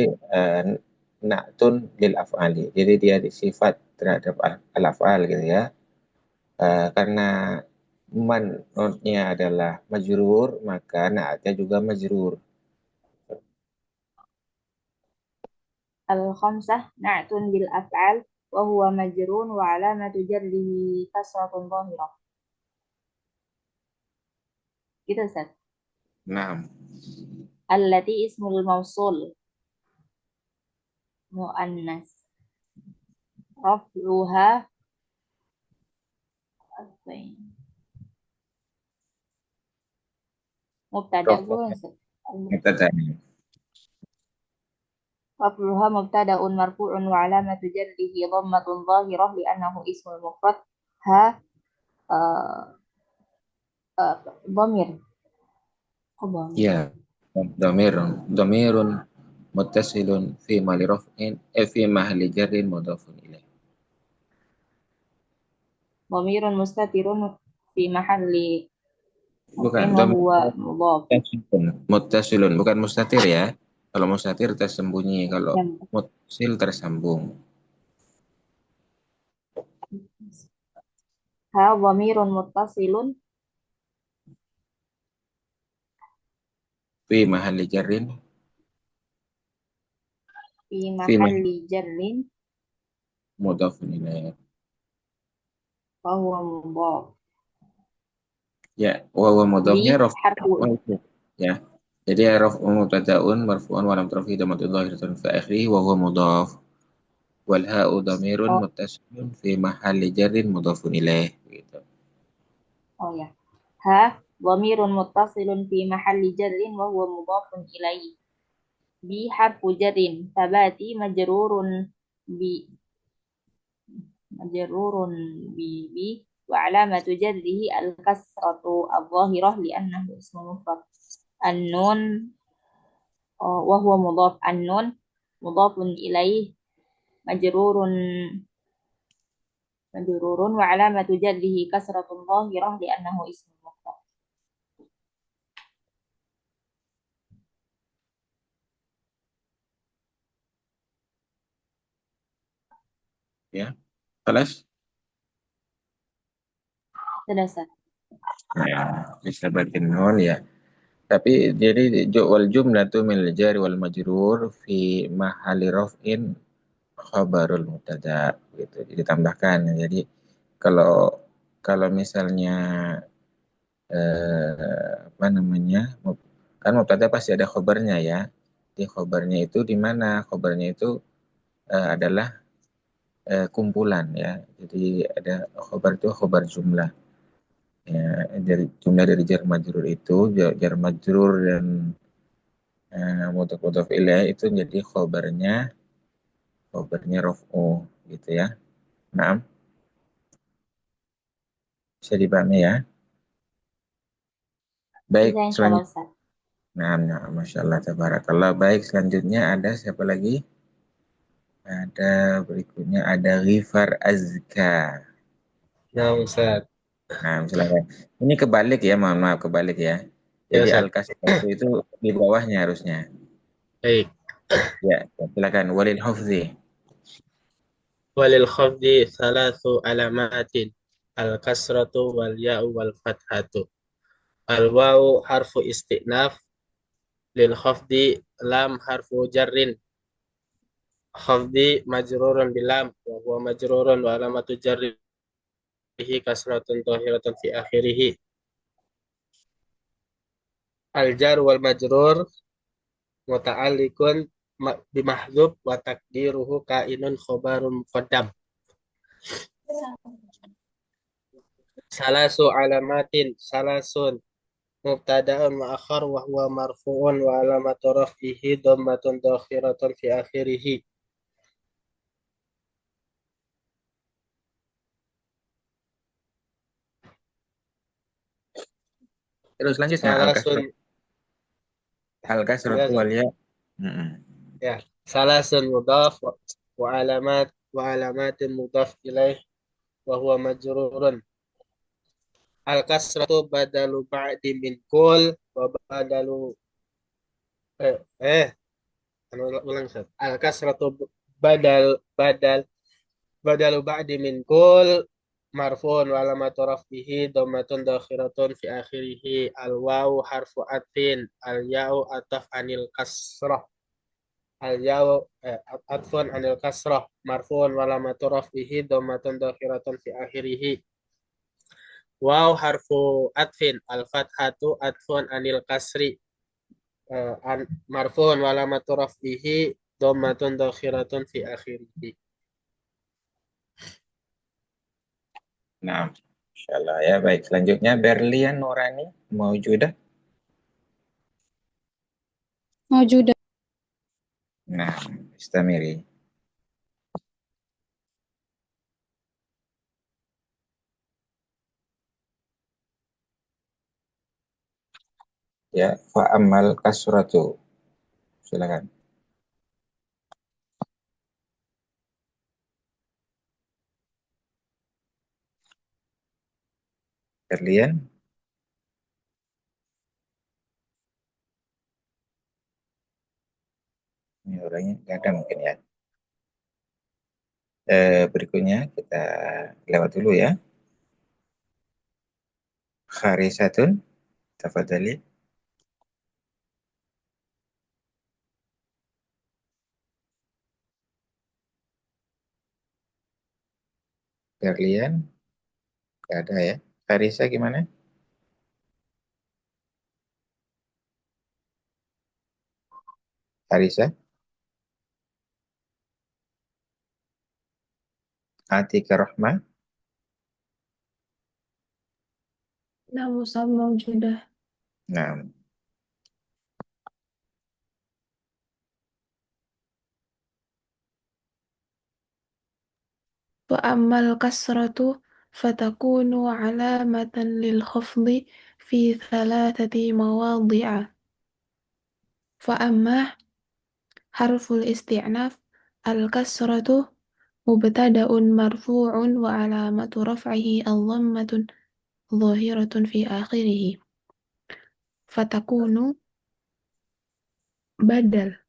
na'tun lil af'ali. Jadi dia sifat terhadap al-af'al gitu ya. Karena man'utnya adalah majrur, maka na'atnya juga majrur. Al-khamsah na'tun bil af'al wa huwa majrun wa alamatu jarrihi kasratun zahirah. Gitu, Ustaz. Nah, Allati ismul mausul muannas. Raf'uha apa ini? Mubtada bukan, Ustaz? mubtada. Raf'uha mubtada'un marfu'un wa alamatu jarrihi dhammatun zahirah li'annahu ismul mufrad. Ha dhamir. Oh, dhamir. Ya, dhamirun muttasilun fi mali raf'in fi mahli jarrin mudhafun ilaih. Dhamirun mustatirun fi mahalli Bukan, raf'in wa huwa mudhaf. muttasilun, bukan mustatir ya. Kalau mustatir tersembunyi, kalau Yang muttasil tersambung. ha dhamirun muttasilun Fi mahalli jarrin fi fi mahli mahalli jarrin mudhafun ilaih. wa huwa mudhaf. Ya, wa mudhafnya Li harfu raf'un ya. Jadi raf'un mubtada'un marfu'un wa lam tarfi dhamatun dhahiratun fi akhirih wa huwa mudhaf. Wal ha'u dhamirun oh, muttasilun fi mahalli jarrin mudhafun ilaih gitu. oh ya. Ha dhamirun muttasilun fi mahalli jarrin wa huwa mudhafun ilaihi. Bi harfu jarrin tabati majrurun bi wa alamatu jarrihi al-kasratu adh-dhahirah li'annahu ismu mufrad. An-nun wa huwa mudhaf. An-nun mudhafun ilaihi majrurun wa alamatu jarrihi kasratun dhahirah li'annahu ismu mufrad. Ya. Kelas? Sudah, Ustaz. Ya, bisa berarti nun ya. Tapi jadi wal jumlatu min al-jar wal majrur fi mahalli raf'in khabarul mubtada gitu. Jadi tambahkan. Jadi kalau kalau misalnya apa namanya? Kan mubtada pasti ada khabarnya ya. Di khabarnya itu di mana? Khabarnya itu adalah kumpulan ya. Jadi ada khabar itu khabar jumlah. Ya, dari jumlah dari jar majrur itu jar majrur dan mudhof ilaih itu jadi khobarnya raf'u gitu ya. Naam. Bisa dipahami ya. Baik, Bisa insya Allah selanjutnya. Ustaz. Nah, Masya Allah, tabarakallah. Baik, selanjutnya ada siapa lagi? Ada berikutnya ada Ghifar Azka. Nah, Ustaz. Nah, silakan. Ini kebalik ya, mohon maaf kebalik ya. Ya, Jadi Ustaz. Al-Kasratu itu di bawahnya harusnya. Baik. Ya, silakan. Walil hafzi. Walil khafdi thalathu alamatin. Al-kasratu wal ya'u wal fathatu. Al-wawu harfu isti'naf. Lil khafdi lam harfu jarrin. Khafdi majrurun bilam. Wa huwa majrurun wa alamatu jarrihi kasratun zahiratun fi akhirih. Al-jar wal majrur muta'alliqun bimahdhuf wa takdiruhu kainun khobarun muqaddam. Salasu alamatin salasun mubtada'un mu'akhkhar wa huwa marfu'un wa alamatu raf'ihi dhammatun dakhiratun fi akhirih. Terus selanjutnya Salasun Al-Kasratu ya, wal ya. Mm-mm. ya. Salasun mudhaf wa alamatin mudhaf ilaih wa huwa majrurun. Al-kasratu badalu ba'di min kul wa badalu eh, eh ulang Ustaz. Al-kasratu badal badal badalu ba'di min kul marfu'un wa alamatu raf'ihi dhammatun dakhiratun fi akhirih. Al-wawu harfu atfin al-ya'u ataf anil kasrah. Al-ya'u atfun anil kasrah marfu'un wa alamatu raf'ihi dhammatun dakhiratun fi akhirih. Waw harfu atfin al-fathatu atfun anil kasri marfu'un wa alamatu raf'ihi dhammatun dakhiratun fi akhirih. Nah, Masya Allah ya. Baik, selanjutnya Berlian Nurani Maujudah. موجودة. Nah, istamiri. Ya, fa'amal kasratu. Silakan. Berlian. Ini orangnya nggak ada mungkin ya. Berikutnya kita lewat dulu ya. Kharisatun. Tafadhali. Berlian. Nggak ada ya. Kharisa gimana? Kharisa. Atika Rahma. نعم أستاذ موجودة. Nah, فأما الكسرة فتكون علامة للخفض في ثلاثة مواضع. فأما حرف الاستئناف الكسرة مبتدأ مرفوع وعلامة رفعه الضمة ظاهرة في آخره فتكون بدل.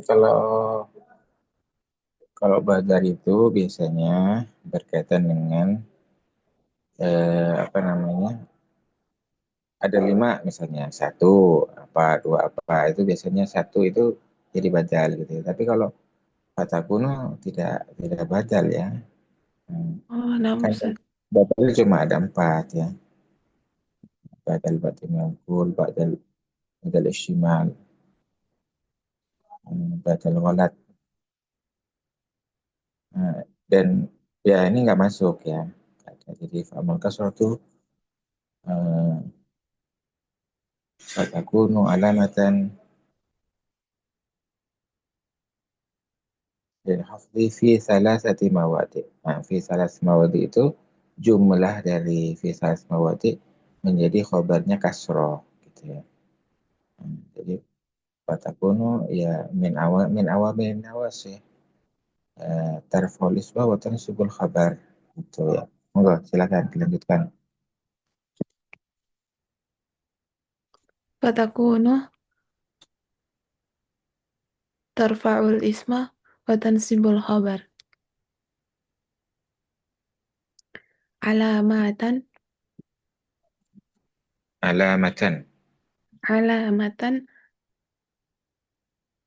kalau kalau bazar itu biasanya berkaitan dengan apa namanya? Ada 5 misalnya, satu apa, dua apa, itu biasanya satu itu jadi badal gitu ya. Tapi kalau kata kuno tidak badal ya. Hmm. Oh, نعم Kan أستاذ. badal cuma ada 4 ya. Badal badal mangkul, badal isyimal, badal ghalat. Nah, dan ya ini nggak masuk ya. Jadi fa'amal kasratu fatakunu alamatan lil hafzi fi salasati mawadi. Nah, fi salas mawadi itu jumlah dari fi salas mawadi menjadi khobarnya kasroh gitu ya. Jadi fatakunu ya min awal min awas ya. Tarfa'ul isma wa tansibul khabar gitu ya. Monggo silakan dilanjutkan. Fatakunu tarfa'ul isma wa tansibul khabar. Alamatan Alamatan. alamatan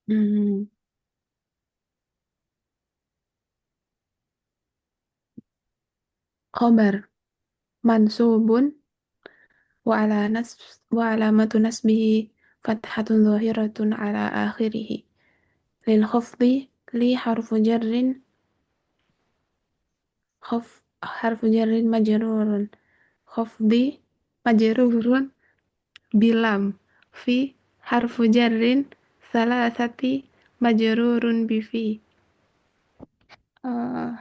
hmm, khabar mansubun wa alamatu nasbihi fathatun zahiratun ala akhirih lil khafdi li khaf harfu jarrin majrurun khafdi majrurun bilam fi harfu jarrin salasati majrurun bifi uh,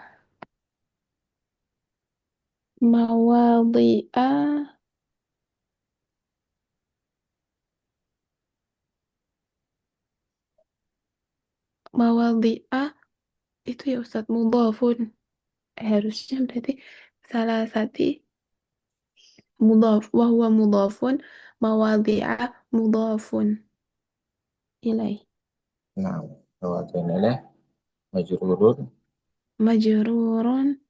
mawadhi'a mawadhi'a itu ya Ustadz mudhafun harusnya berarti salasati mudhaf wa huwa mudhafun mawadhi'a mudhafun ilai Nah, tawatun ilaih majrurun. majrurun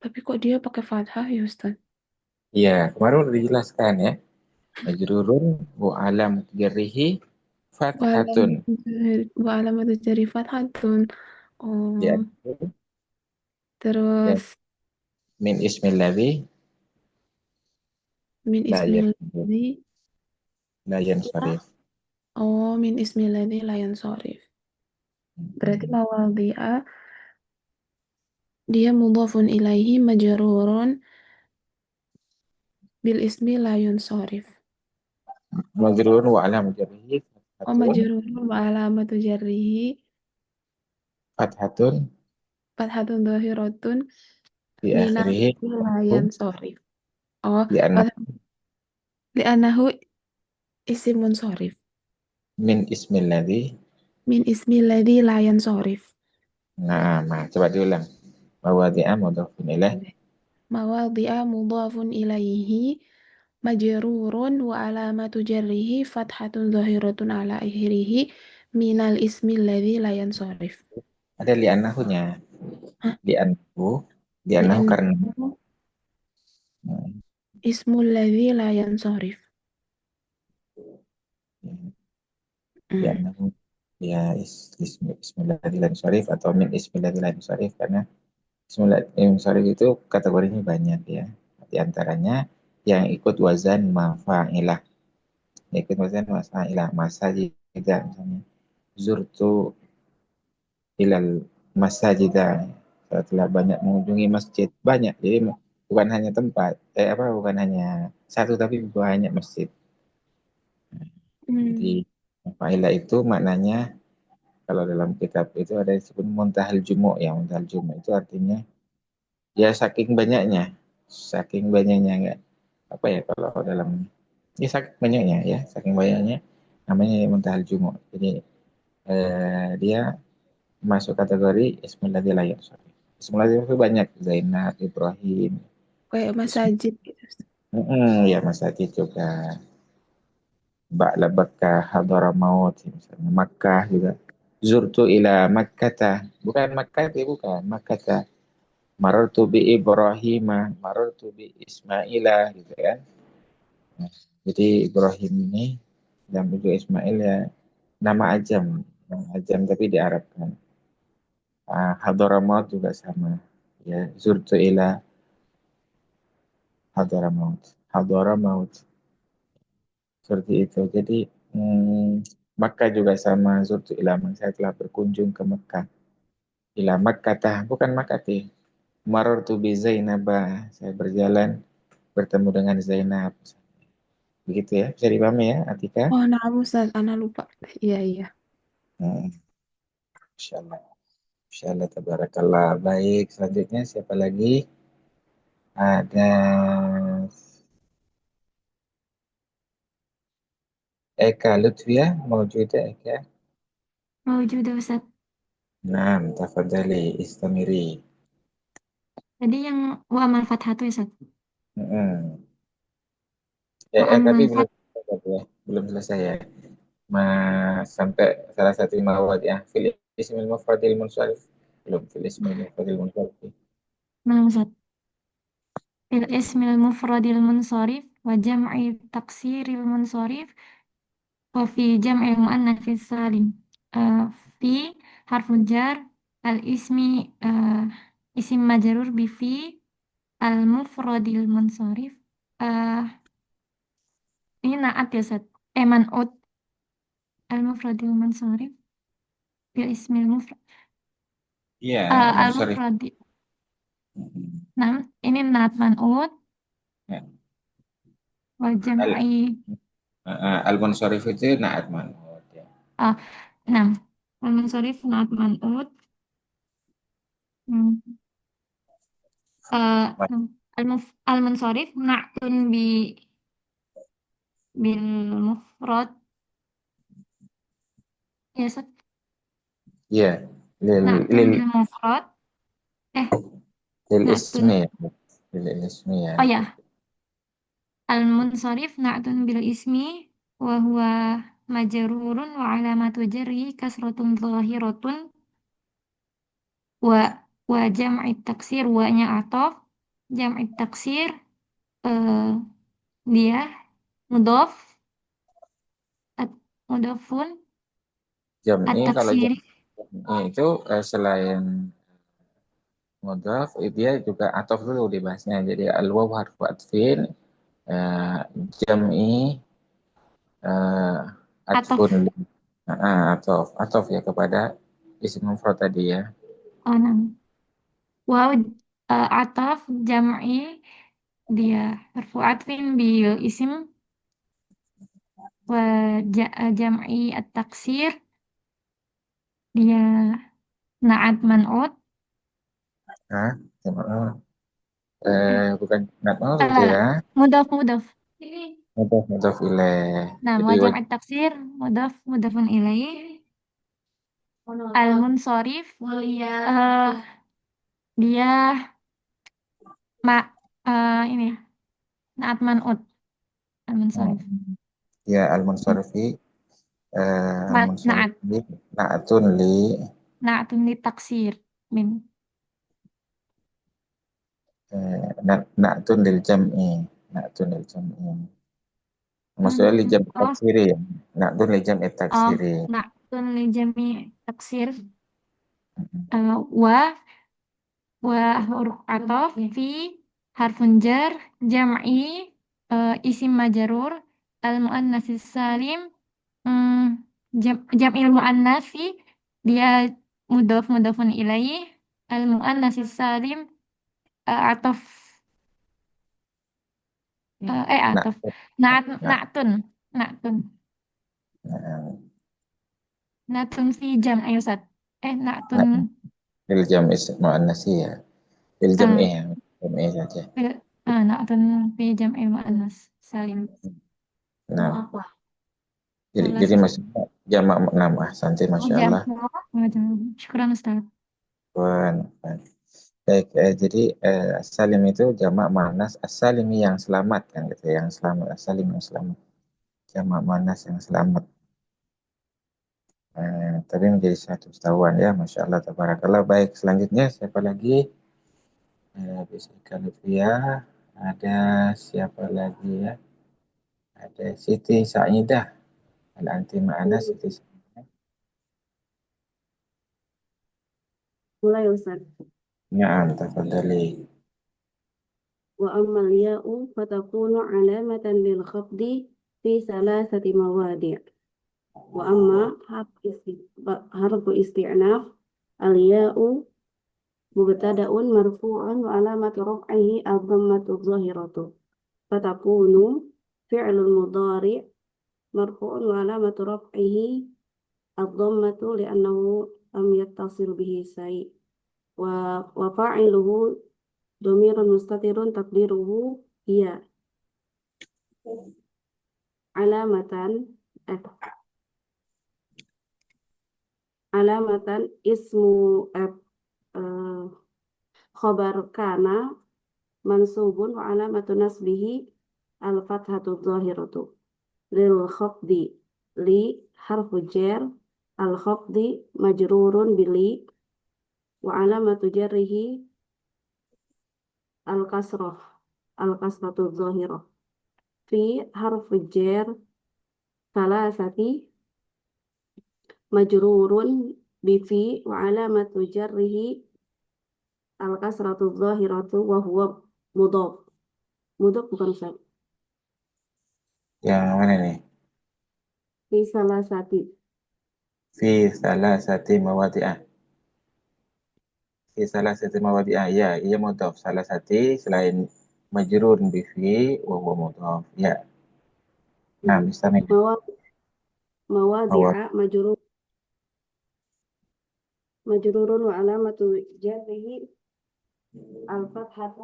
tapi kok dia pakai fathah ya Ustadz Iya, kemarin udah dijelaskan ya. Majrurun wa alam jarrihi fathatun. wa alamatu jari fathatun Ya, oh terus dan min ismil ladzi min la ismilladzi la yansharif. oh min ismilladzi la yansharif berarti mawadhi'a dia mudhafun ilaihi majrurun bil ismi la yunsharif Majrurun wa alam jarrihi oh fathatun. majrurun wa alamatu jarrihi Fathatun fathatun dhahiratun di minal akhirih ismi la yansharif oh li'anna fathah li'annahu isim munsharif min ismil ladzi. min ismilladzi la yansharif Nah, coba diulang. Mawadhi'a mudhafun ilaih. mawadhi'a mudhafun ilaihi majrurun wa alamatu jarrihi fathatun zahiratun ala akhirih minal ismi alladzi la yansharif. Ada li'annahunya. Hah? Li'annahu. Li'annahu karena Li'annahu ismul ladzi la yansharif. li'annahu ya ismilladzi lan syarif atau min ismilladzi lan syarif karena ismilladzi syarif itu kategorinya banyak ya. Di antaranya yang ikut wazan mafa'ilah. Ikut wazan mafa'ilah. Masajid misalnya. Zurtu ilal masajidah. Saya telah banyak mengunjungi masjid. Banyak. Jadi bukan hanya tempat. Bukan hanya satu tapi banyak masjid. Jadi fa'ilah itu maknanya kalau dalam kitab itu ada yang disebut muntahal jumu' ya. Muntahal jumu' itu artinya ya saking banyaknya enggak apa ya kalau dalam ya saking banyaknya ya saking banyaknya namanya muntahal jumu'. Jadi dia masuk kategori ismul ladzi la yuhsar. Ismul ladzi itu banyak Zainab, Ibrahim, Kayak Ismail. masajid gitu. Ya masjid juga. Ba'labaka Hadramaut misalnya Makkah juga. Zurtu ila Makkata. Bukan Makkah, bukan Makkata. Marartu bi Ibrahim, marartu bi Ismaila gitu kan. Nah, jadi Ibrahim ini dan juga Ismail ya nama ajam tapi diarabkan. Hadramaut juga sama. Ya, zurtu ila Hadramaut. Hadramaut. Seperti itu. Jadi Makkah juga sama. Zurtu ila saya telah berkunjung ke Makkah. Ila Makkah, bukan Makkah. Marartu bi Zainaba. Saya berjalan bertemu dengan Zainab. Begitu ya. Bisa dipahami ya, Atika? Oh, nah Ustaz, Ana lupa. Iya, iya. Hmm, Insya Allah. Insyaallah tabarakallah. Baik, selanjutnya siapa lagi? Ada Eka Lutfia, maujuda Eka. Mawjudah Ustaz. Naam, tafadhali, istamiri. Tadi yang wa amal fathatu ya Ustaz. Mm-mm. Wa Tapi amal belum fat selesai ya. Belum selesai ya. Sampai salah satu mawad ya. Fil ismil mufradil munsharif. Belum fil ismil mufradil munsharif. nah Ustaz. Fil ismil mufradil munsharif wa jam'i taksiril munsharif wa fi jam'il muannatsis salim. Eh, fi harfun jar al ismi isim majrur bi fi al mufradil munsharif. Eh, ini naat ya Ustaz. Man'ut al mufradil munsharif bil ismil mufrad. Iya, Al munsharif. mufradi. Mm-mm. Nah, ini naat man'ut Ya. wal Al, jam'i. al-munsharif itu naat man'ut ya. Ah, nah, al munsharif naat man'ut. Hmm. Al munsharif na'tun bil mufrad ya Ustaz. Iya, lil Na'tun lil bil mufrad eh lil na'tun ismi ya. Lil ismi ya. oh ya al munsharif na'tun bil ismi wa huwa majrurun wa alamatu jarri kasratun zahiratun wa jam'i taksir wa nya atof jam'i taksir eh, dia mudhof mudhofun at Jam'i kalau taksir jam'i itu selain mudhaf dia juga atof dulu dibahasnya. Jadi al-waw harfu atfin, eh, jam'i, eh, atfun, atof atof ya kepada isim mufrad tadi ya. onam wow ataf jam'i dia harfu atfin bil isim wa jam'i at-taksir dia na'at man'ut Hah? eh Bukan nat itu la ya. mudhaf Mudhaf mudhaf ilaih. nah Jadi wa wajib jam'i taksir mudhafun ilaih al-munsharif dia ma ini na'at man'ut al-munsharif ya al-munsarifi na'at al-munsarifi na'atun li na'atun li taksir min na'tun lil jam'i, na'tun lil jam'i. Maksudnya li jam'i oh taksiri ya. Na'tun li jam'i oh taksiri. na'atun li jami taksir wa huruf ataf fi harfun jar jam'i isim majarur al muannatsis salim hmm, jam'il muannatsi dia mudhafun ilaih al muannatsis salim ataf ataf Na'tun. na'at Nah, na'tun na'tun nah, na'tun fi jam'i Ustaz na'tun nah, lil jam'i muannatsi ya. Lil jam'i uh, ya. Jam'i saja. na'tun fi jam'il muannas salim Nah, Jelas jadi Ustaz. maksudnya jamak nama santai masya Jam. Allah. Syukuran Ustaz. Wan, wan. Baik, jadi salim itu jamak manas as-salimi yang selamat kan gitu, yang selamat as-salim yang selamat. Jamak manas yang selamat. Tapi menjadi satu ketahuan ya, masya Allah, tabarakallah. Baik, selanjutnya siapa lagi? Bisa Lutfia. Ada siapa lagi ya? Ada Siti Saidah. Al-anti ma'ana Siti Saidah. Mulai Ustaz. Na'am, tafadhali. Wa ammal ya'u fatakunu alamatan lil khafdi fi salasati mawadi'. Wa amma harfu isti'naf al ya'u mubtada'un marfu'un wa alamatu raf'ihi ad-dhammatu adh-dhahiratu. Fatakunu fi'lun mudhari' marfu'un wa alamatu raf'ihi الضمة لأنه لم يتصل به شيء وفاعله ضمير مستتر تقديره هي علامة علامة اسم خبر كان منصوب وعلامة نصبه الفتحة الظاهرة للخفض لي حرف جر الخفض مجرور بلي وعلامة جره الكسرة الظاهرة في حرف جر ثلاثة مجرور بفي وعلامة جره الكسرة الظاهرة وهو مضاف bukan Ustaz Yang mana nih? في ثلاثة Fi salasati mawadi'ah. Fi salasati mawadi'ah. Ya, iya mudhaf. Salasati selain majrur bi fi wa huwa mudhaf. Ya. Nah, bisa nih. مواضع Mawad. مجرور وعلامة جره الفتحة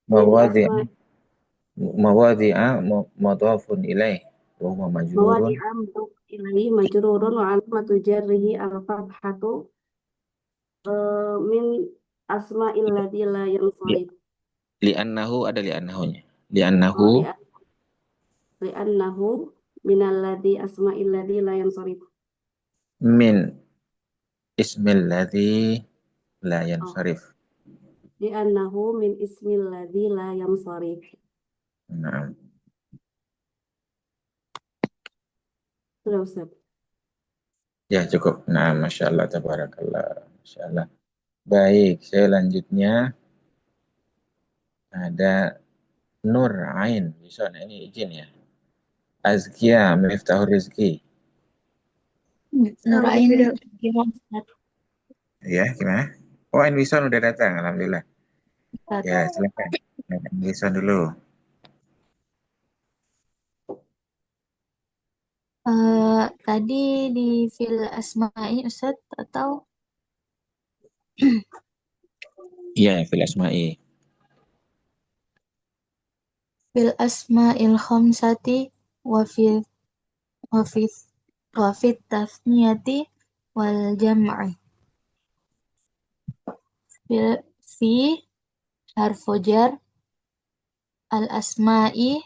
من Mawadi'ah. أسماء Mawadi'ah mudhafun ilaih. Wa huwa majrurun. مواضع مضاف إليه مجرور وعلامة جره الفتحة من أسماء الذي لا ينصرف Li'annahu ada li'annahunya. Li'annahu لأنه من الذي أسماء الذي لا ينصرف min ismil ladzi la yansarif. لأنه من اسم الذي لا ينصرف Nah, sudah Ustaz. ya cukup. Nah, Masya Allah, tabarakallah. Masya Allah. Baik, selanjutnya ada Nur Ain. Bisa, nah ini izin ya. Azkia, Miftahul Rizki. Nurain Ya, gimana? Oh, Enwison udah datang, Alhamdulillah. Ustaz. Ya, silakan. Enwison dulu. Tadi di fil asma'i Ustaz atau Iya, fil asma'i. fil asma'il khamsati wa fi wa fi wa fit tasniyati wal jam'i. Fi harfu jar al asma'i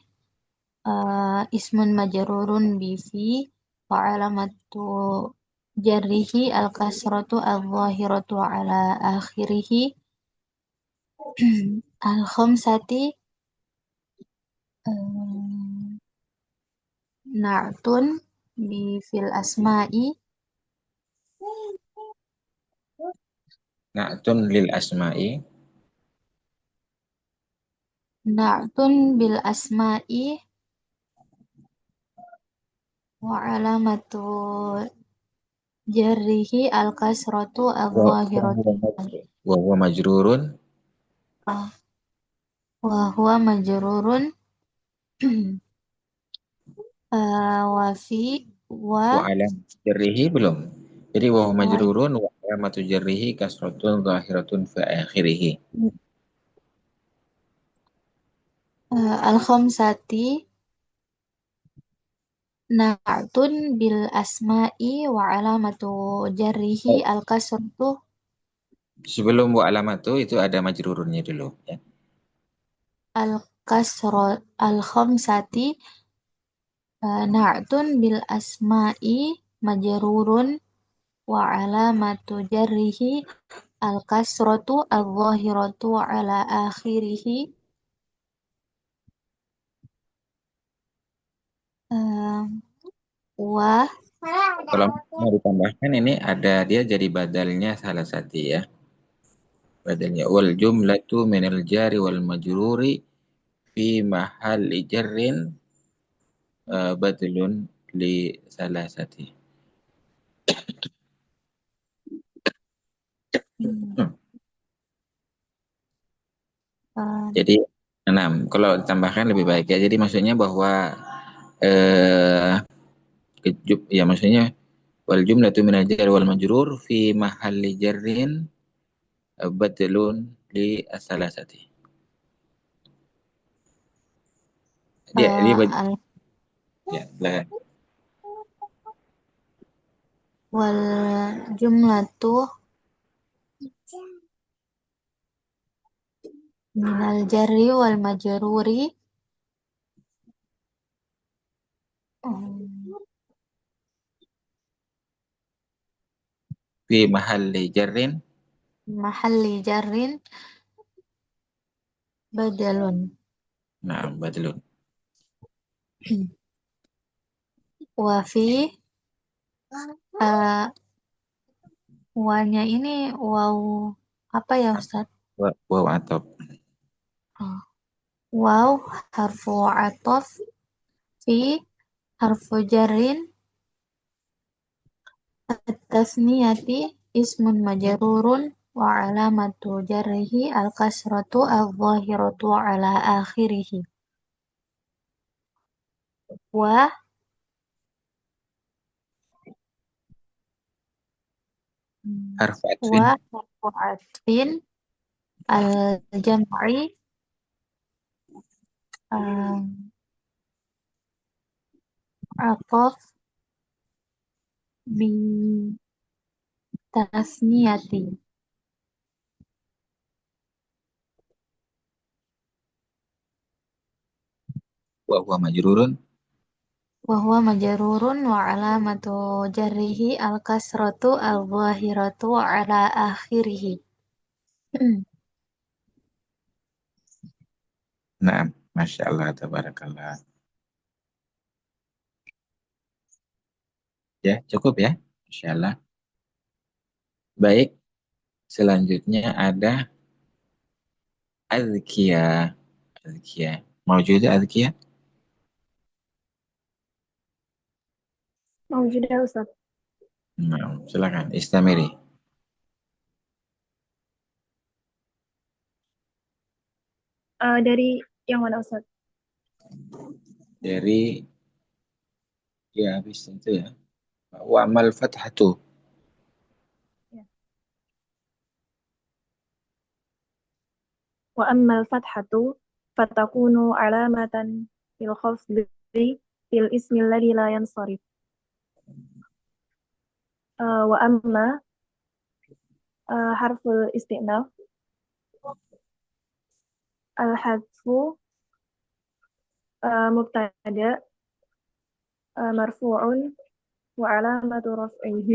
ismun majrurun bi fi wa alamatu jarrihi al kasratu al zahiratu ala akhirih al khamsati na'tun bi fil asma'i Na'tun lil asma'i. na'tun bil asma'i wa alamatu jarrihi al kasratu al zahiratu Wa huwa majrurun. wa huwa majrurun wa fi Wa alam jarrihi belum. Jadi wa huwa majrurun wa alamatu jarrihi kasratun zahiratun fi akhirih. al khamsati na'tun bil asma'i wa alamatu jarrihi al kasratu Sebelum wa alamatu itu ada majrurunnya dulu ya. al kasrat al khamsati na'tun bil asma'i majrurun wa alamatu jarrihi al kasratu al zahiratu ala akhirih wa Kalau mau ditambahkan ini ada dia jadi badalnya salah satu ya. Badalnya wal jumlatu minal jari wal majruri fi mahalli jarrin badlun li salah satu. Jadi 6. Kalau ditambahkan lebih baik ya. Jadi maksudnya bahwa Ya maksudnya wal jumlatu minal jar wal majrur fi mahalli jarrin badlun li as-salasati. Dia Eh, al ya, silakan. wal jumlatu minal jarri wal majruri um, Fi mahalli jarrin mahalli jarrin badalun. badlun. Wa fi eh, wanya ini wow apa ya Ustaz? Waw atop. Oh, wow harfu atof fi harfu jarrin at-tasniyati ismun majrurun wa alamatu jarrihi al-kasratu al-zahiratu ala akhirih wa Harfu atfin. wa harfu atfin al-jam'i um, atof bi tasniyati Wa huwa majrurun. wa huwa majrurun wa alamatu jarrihi al-kasratu al-zahiratu ala akhirih. Naam, Masya Allah, tabarakallah. Ya, cukup ya, Masya Allah. Baik, selanjutnya ada azkiya. Azkiya. Mawjud azkiya? موجودة يا أستاذ. Nah, silakan, istamiri. Dari yang mana Ustaz? Dari, ya habis itu ya. Wa amal fathatu. Ya. وأما الفتحة فتكون علامة للخفض في الاسم الذي لا ينصرف. وأما حرف الاستئناف الحذف مبتدأ مرفوع وعلامة رفعه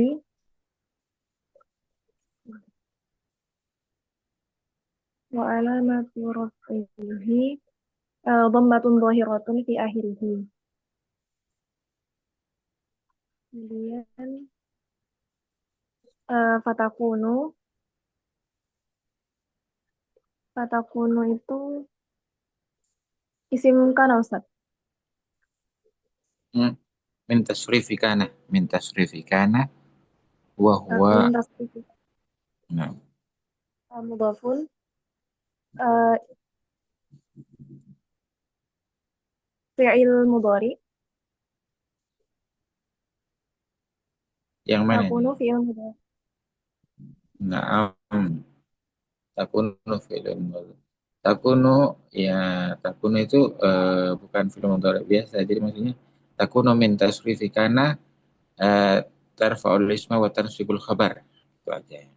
ضمة ظاهرة في آخره. Kemudian fatakunu itu isim kana Ustaz. Min tasrifi kana. Min tasrifi kana. Wa huwa. Min tasrifi Nah, mudhafun fi'il mudhari. yang mana Takunu ini? fi'il mudhari. Naam. Takunu fi'lun mudhari. Takunu ya takunu itu bukan fi'il mudhari biasa. Jadi maksudnya takunu min tasrifi kana tarfa'ul isma wa tansibul khabar. Itu aja.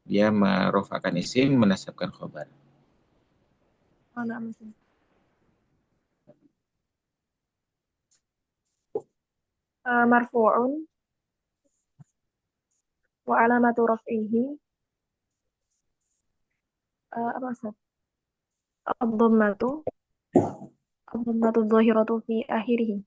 Dia merofakan isim, menasabkan khabar. Marfu'un wa alamatu raf'ihi apa Ustaz? Ad-dhammatu dhahiratu fi akhirih.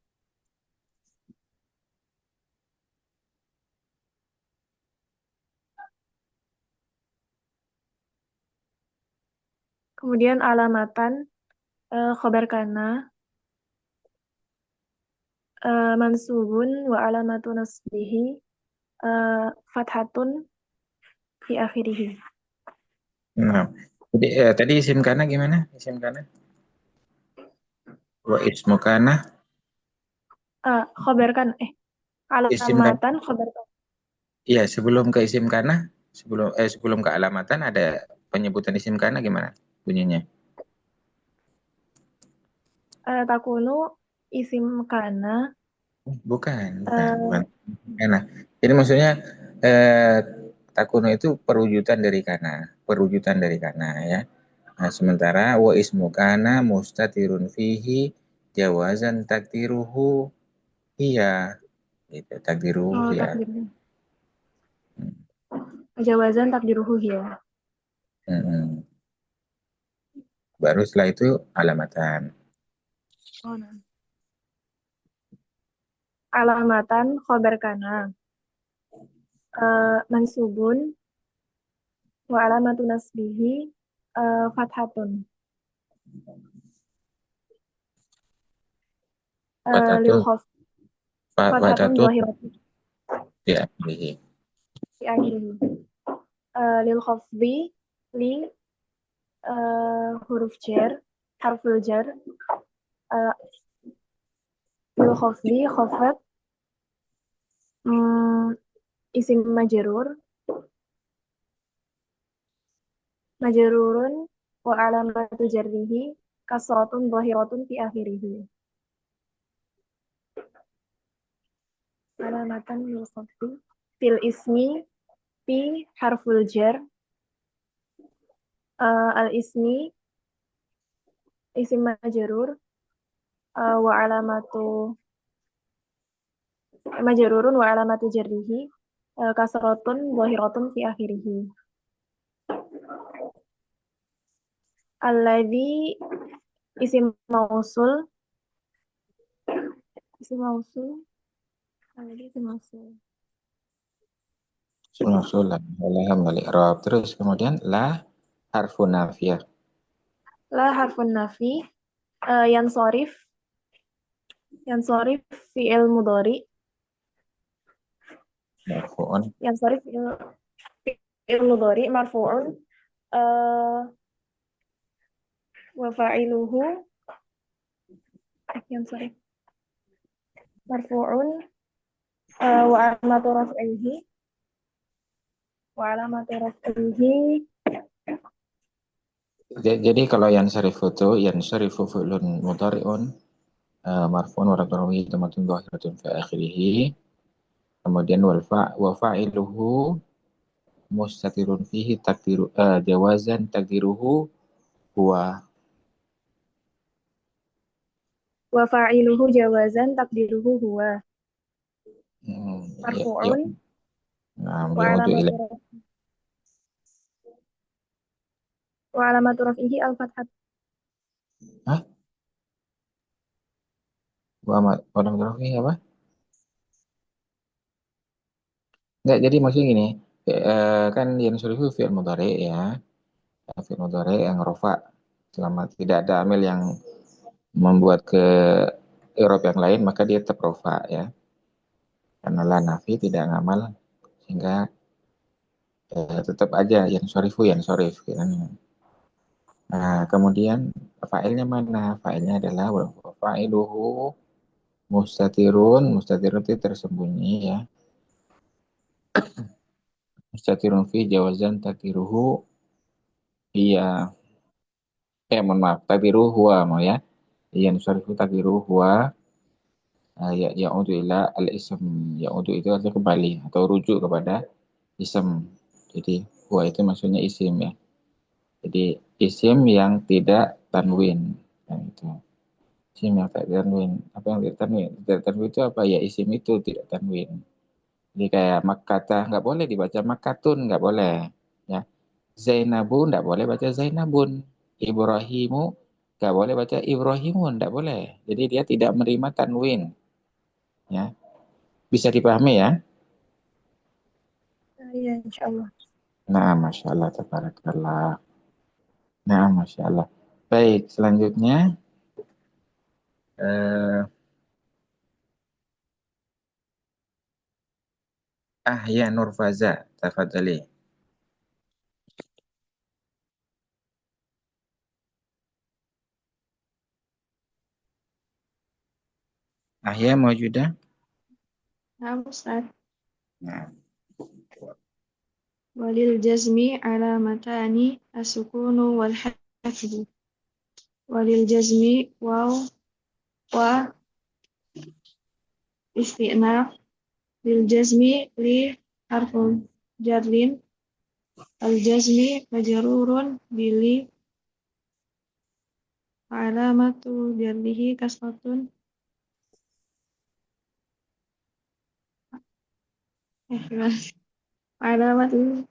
Kemudian alamatan khabar kana mansubun wa alamatu nasbihi fathatun fi akhirih. Nah, jadi tadi isim kana gimana? Isim kana? Wa ismu kana? Khobarkan Isim kan? alamatan khobarkan. Iya, sebelum ke isim kana, sebelum ke alamatan ada penyebutan isim kana gimana bunyinya? Takunu isim kana Bukan eh, kana. Jadi maksudnya eh, takuno itu perwujudan dari kana ya. Nah, sementara wa ismu kana mustatirun fihi jawazan takdiruhu iya. Gitu, takdiruhu ya. takdirnya. Jawazan takdiruhu ya. Mm-mm. Baru setelah itu alamatan. Oh, nah. Alamatan khobar kana. Mansubun wa alamatu nasbihi fathatun. Lil Watatun khof fathatun watatun zahiratun ya. fi akhirih. Lil khofdi li huruf jar harful jar uh, lil khofdi khofat isim majrurun wa alamatu jarrihi kasratun zahiratun fi akhirih. Alamatan lil khofdi fil ismi fi harful jar al ismi isim majrur wa alamatu majrurun wa alamatu jarrihi kasratun zahiratun fi akhirih. Alladzi isim mausul isim mausul alladzi isim mausul Sulam oleh balik rob. Terus kemudian la harfun nafiyah. la harfun nafi yansorif yansorif fi'il mudhari Marfu'un yansorif fi'il mudhari marfu'un wa fa'iluhu yansorif marfu'un wa alamatu raf'ihi Jadi kalau yang syarifu itu yang syarifu fi'lun mudhari'un marfu'un wa rabbanawi tamatun dhahiratun fi akhirih. Kemudian wa fa'iluhu mustatirun fihi takdiru jawazan takdiruhu huwa. wa fa'iluhu jawazan takdiruhu huwa Ya, marfu'un nah, wa yaudu ila alamatu raf'ihi al-fathah Hah? Wa lam apa? Enggak, jadi maksudnya gini, kan yang syarifu fi'il mudhari ya. Fi'il mudhari yang rofa selama tidak ada amil yang membuat ke i'rab yang lain maka dia tetap rofa ya. Karena la nafi tidak ngamal sehingga tetap aja yang syarif gitu kan. Nah, kemudian fa'ilnya mana? Fa'ilnya adalah fa'iluhu mustatirun itu tersembunyi ya. Mustatirun fi jawazan takdiruhu iya. Mohon maaf, takdiruhu huwa mau ya. Yang syarifu takdiruhu huwa ya'udu ila al-ism. Ya'udu itu artinya kembali atau rujuk kepada ism. Jadi huwa itu maksudnya isim ya. Jadi isim yang tidak tanwin. Nah, itu. Isim yang tidak tanwin. Apa yang tidak tanwin? Tidak tanwin itu apa ya? Isim itu tidak tanwin. Jadi kayak Makkata nggak boleh dibaca Makkatun, nggak boleh. Ya. Zainabu nggak boleh baca Zainabun. Ibrahimu nggak boleh baca Ibrahimun, nggak boleh. Jadi dia tidak menerima tanwin. Ya, bisa dipahami ya? ya insyaallah. Nah, masya Allah, tabarakallah. Nah, masya Allah. Baik, selanjutnya eh, ya Nurfaza, tafadhali. Ahya mawjudah? Nah, Ustaz. Nah, Walil jazmi alamatani as-sukunu wal hafdu. Walil jazmi waw wa isti'naf. Lil jazmi li harfun jarrin. Al jazmi majrurun bili alamatu jarrihi kasratun. Alamatu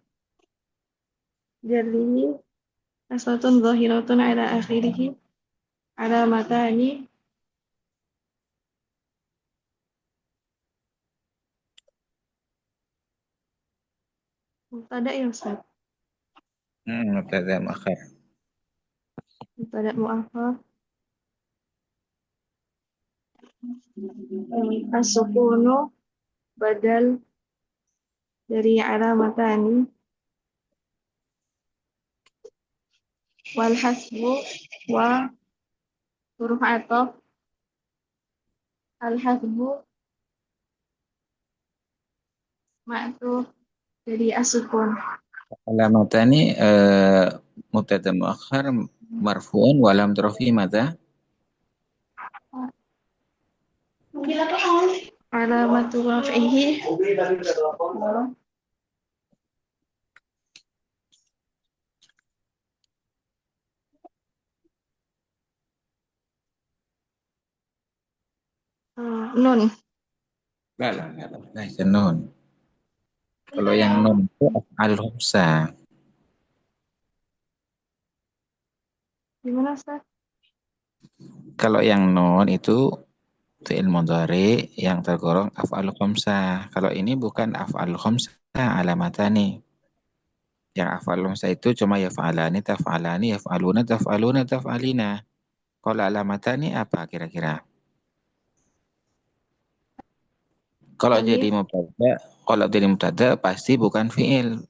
jarrihi kasratun zahiratun ala akhirih. Alamatani mubtada ya Ustaz. mubtada muakhar. Mubtada muakhar. As-sukunu badal dari alamatani wal hasbu wa huruf ataf al hasbu ma'tuf dari as-sukun. Alamatani mubtada muakhar marfu'un wa lam tarafi madza? Alamatu raf'ihi nun. Nah, nun. Kalau yang nun itu af'al khamsah. Gimana Ustaz? Kalau yang nun itu fi'il mudhari yang tergolong af'al khamsah. Kalau ini bukan af'al khamsah, alamatani. Yang af'al khamsah itu cuma yaf'alani, taf'alani, yaf'aluna, taf'aluna, taf'alina. Kalau alamatani apa kira-kira? Kalau jadi Alif, mubtada, kalau jadi mubtada pasti bukan fi'il.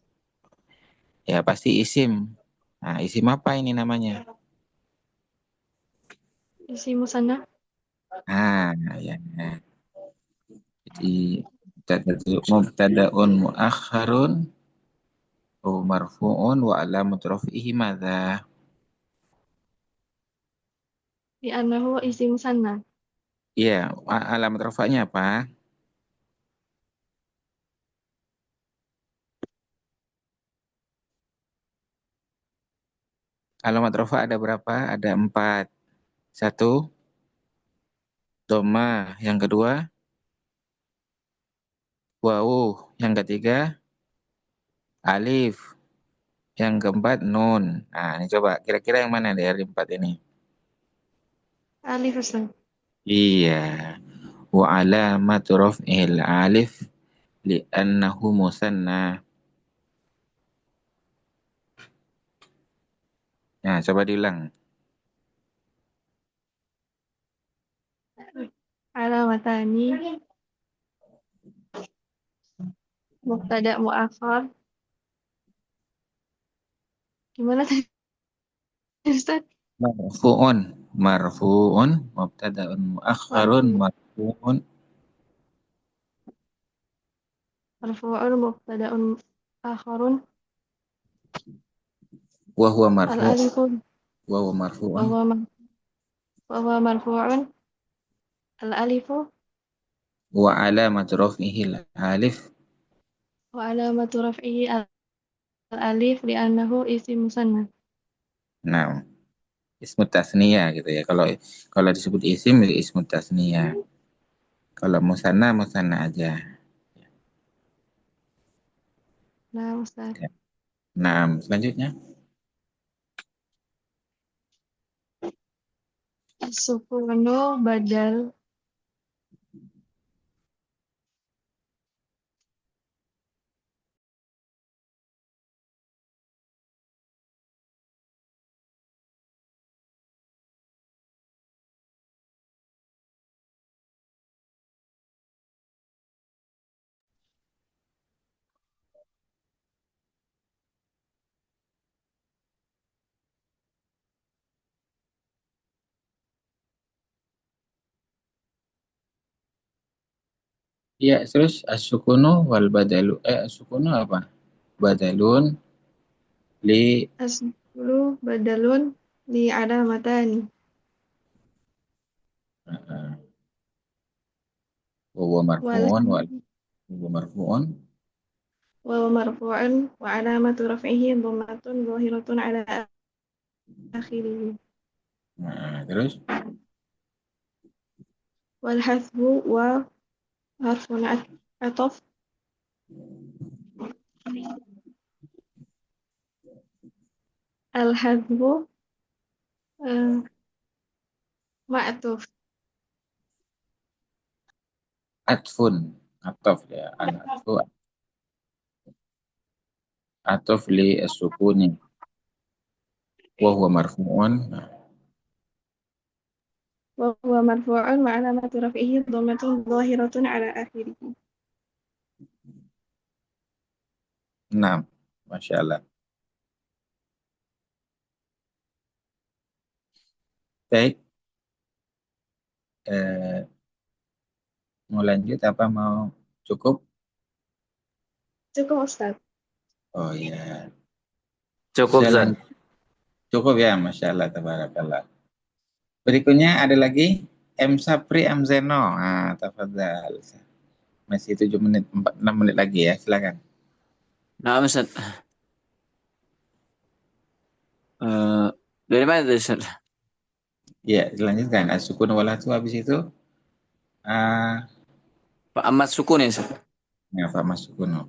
Ya pasti isim. Nah, isim apa ini namanya? isi musanna. Ah, ya. Jadi mubtada'un muakhharun marfu'un wa alamat raf'ihi madza? Di anahu isi musanna. Iya, alamat rafa'nya apa? Alamat rafa' ada berapa? Ada 4. Satu, doma. Yang kedua, wawu. Yang ketiga, alif. Yang keempat, nun. Nah, ini coba. Kira-kira yang mana dari 4 ini? Alif Ustaz. Iya. Wa alamatu raf'il alif li'annahu musanna. Nah, coba diulang. Alamatani mubtada muakhar. Gimana tadi Ustaz? Marfu'un. Marfu'un. Mubtada'un muakhharun. Marfu'un. Marfu'un mubtada'un akharun. Wa huwa Al marfu'. alifu Wa huwa wa marfu'un. huwa marfu'un. Al alifu Wa alamatu raf'ihi alif. wa alamatu raf'ihi al alif li'annahu isi musanna. Nah, ismu tasniyah gitu ya. Kalau kalau disebut isim ya ismu tasniyah. Kalau musanna musanna aja. Nah, Ustaz. Ya. Nah, selanjutnya As-sukunu badal Ya, terus as-sukunu wal badalu. As-sukunu apa? Badalun li As-sukunu badalun li alamatani. uh, wa Wal marfu'un wa marfu'un. waw marfu'un wa alamatu raf'ihi dhammatun zahiratun ala akhirih. Terus Wal hasbu wa harfun ataf al hasbu ma'tuf atfun atof ya al atfu atof li as-sukuni wa huwa marfu'un. wa huwa marfu'un wa alamatu raf'ihi dhammatun zahiratun ala akhirih. Nah, Masya Allah. Baik, eh, mau lanjut apa mau cukup? Cukup Ustaz. Oh ya, Cukup, saya Ustaz. lanjut. Cukup ya, Masya Allah, tabarakallah. Berikutnya ada lagi M Sapri M Zeno. Tafadhal. Masih 7 menit, 6 menit lagi ya, silakan. Nah, Ustaz. Eh, dari mana tadi, Ustaz? Ya, dilanjutkan. As-sukun walatu habis itu. Pak Ahmad Sukun ya, Ustaz? Ya, Pak Mas Sukun.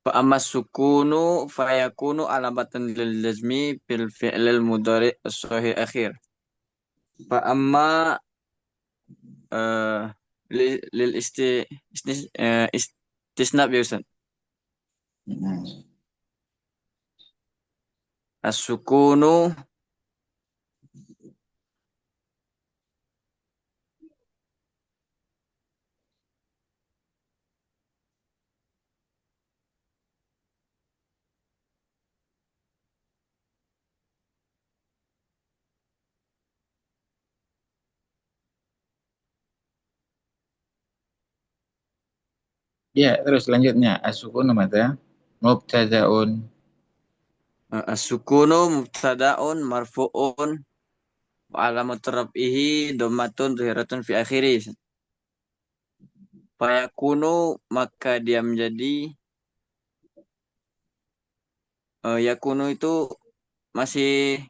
Pak Ahmad Sukunu fayakunu alamatan lil jazmi fil fi'lil mudhari as-sahih akhir. Pak amma eh lil istisnab ya, Ustaz. As-sukunu Ya, terus selanjutnya as-sukun mata mubtadaun. as-sukunu mubtada'un marfu'un wa alamat rab'ihi dhammatun zahiratun fi akhirih. Fayakunu maka dia menjadi yakunu itu masih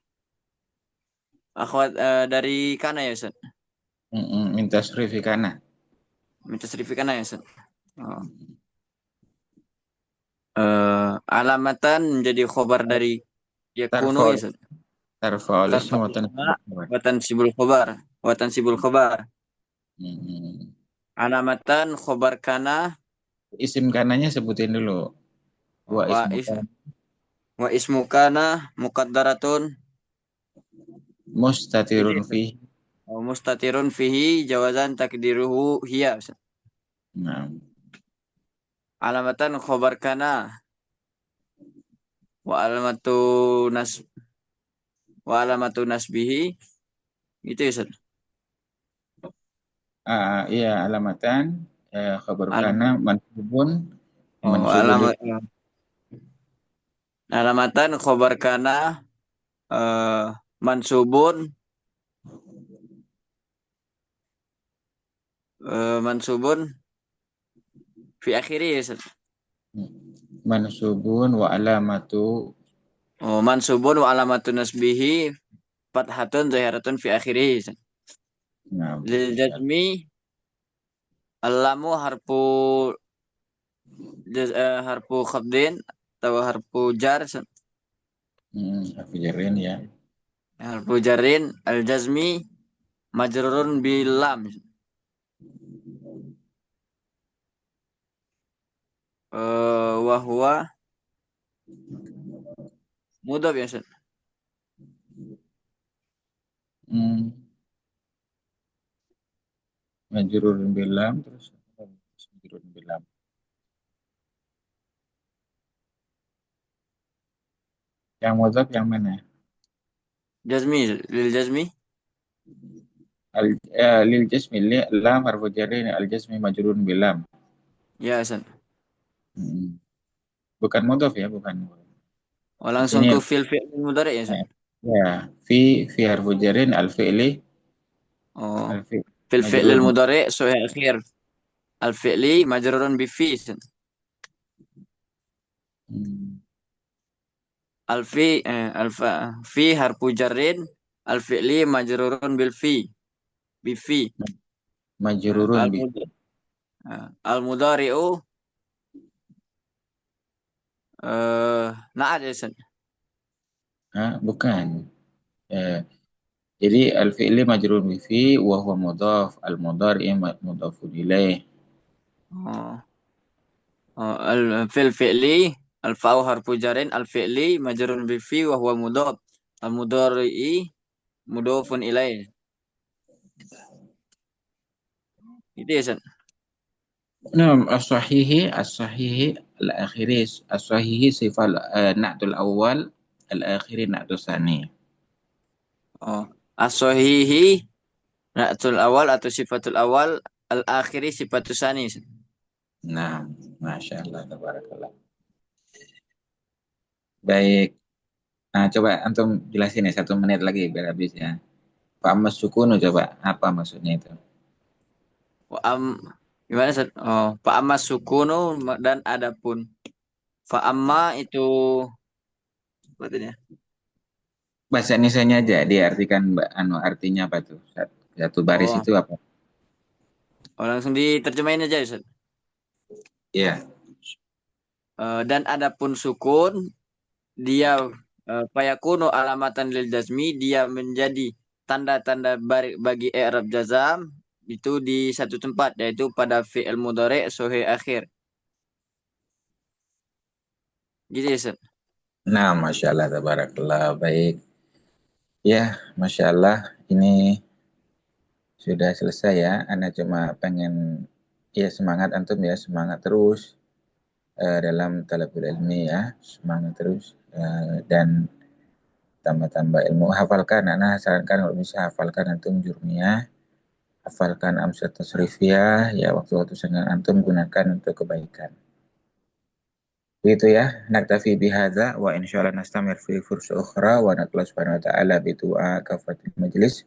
akhwat dari kana ya, Ustaz? Minta surifikana. Minta serifi kana ya, Ustaz? Oh. Alamatan menjadi khobar dari yakunu ya, Tarfa Ustaz? tarfa Tarfa olisnya watan. watan sibul khobar. Watan sibul khobar. Hmm. Alamatan khobar kana Isim kananya sebutin dulu. Wa wa ismu is wa ismu kana muqaddaratun mustatirun fi. mustatirun fihi jawazan takdiruhu hiya, Ustaz. Nah, Alamatan khobar kana wa alamatu nas wa alamatu nasbihi itu ya, Ustaz. iya alamatan khabar kana Alamat mansubun oh mansubun alamat alamatan khobar kana eh, mansubun mansubun fi akhiri ya, Ustaz. mansubun wa alamatu. Oh, mansubun wa alamatun nasbihi fathatun zahiratun fi akhiri, Ustaz. Nah, Lil Masya Allah. jazmi alamu harfu khabdin atau harfu jar, Ustaz. Hafizarin ya. Harfu jarin al jazmi majrurun bil lam, wa huwa mudhaf ya, Ustaz. Hmm, majrurun bilam terus majrurun bilam. Yang mudhaf yang mana? Jazmi lil jazmi lil jasmi lam harfu jarrin al jasmi majrurun bilam. Ya, Ustaz. Bukan mudhaf ya, bukan. Oh, langsung Ini ke fi'il mudhari ya, Ustaz. ya, fi harfu jarrin al fi'li Oh, al fi'l fil fi'il majrurun. mudhari sahih akhir. Al fi'li majrurun bi fi, Ustaz. Al fi fi harfu jarrin al fi'li majrurun bil fi bi fi. Majrurun Al bi. mudhari al mudhari'u na'at ya, Ustaz. Bukan. Eh, jadi al fi'li majrurun bi fi wa huwa mudhaf, al mudhari mudhafun ilaih. Oh. Oh, al fil fi'li al fa'u harfu jarrin al fi'li majrurun bi fi wa huwa mudhaf. Al mudhari'i mudhafun ilaih. Itu ya, Ustaz. Nah, as-sahihi al-akhiri as-sahihi sifat na'tul awal al-akhiri na'tul sani. Oh, as-sahihi na'tul awal atau sifatul awal al-akhiri sifatul sani. Nah, masya Allah, tabarakallah. Baik. Nah, coba antum jelasin ya 1 menit lagi biar habis ya. Pak Mas Sukunu coba apa maksudnya itu? Wa am gimana, Ustaz? Oh, fa amma sukunu dan adapun fa amma itu artinya. Bahasa Indonesianya aja diartikan artinya apa tuh? Satu baris Oh, itu apa? langsung diterjemahin aja, Ustaz. Iya. Dan adapun sukun dia fayakunu alamatan lil jazmi, dia menjadi tanda-tanda bagi i'rab jazam itu di satu tempat, yaitu pada fi'il mudhari sahih akhir. Gitu ya, Ustaz. Nah, masya Allah, tabarakallah. Baik. Ya, masya Allah. Ini sudah selesai ya. Anda cuma pengen ya semangat antum ya, semangat terus dalam talabul ilmi ya, semangat terus dan tambah-tambah ilmu. Hafalkan, Ana sarankan kalau bisa hafalkan antum jurmiyah, hafalkan amsal tasrifiyah, ya waktu-waktu senggang antum gunakan untuk kebaikan. Begitu ya, naktafi bihadza wa insyaallah nastamir fi fursa ukhra wa natla subhanahu wa ta'ala bidu'a kafatil majlis.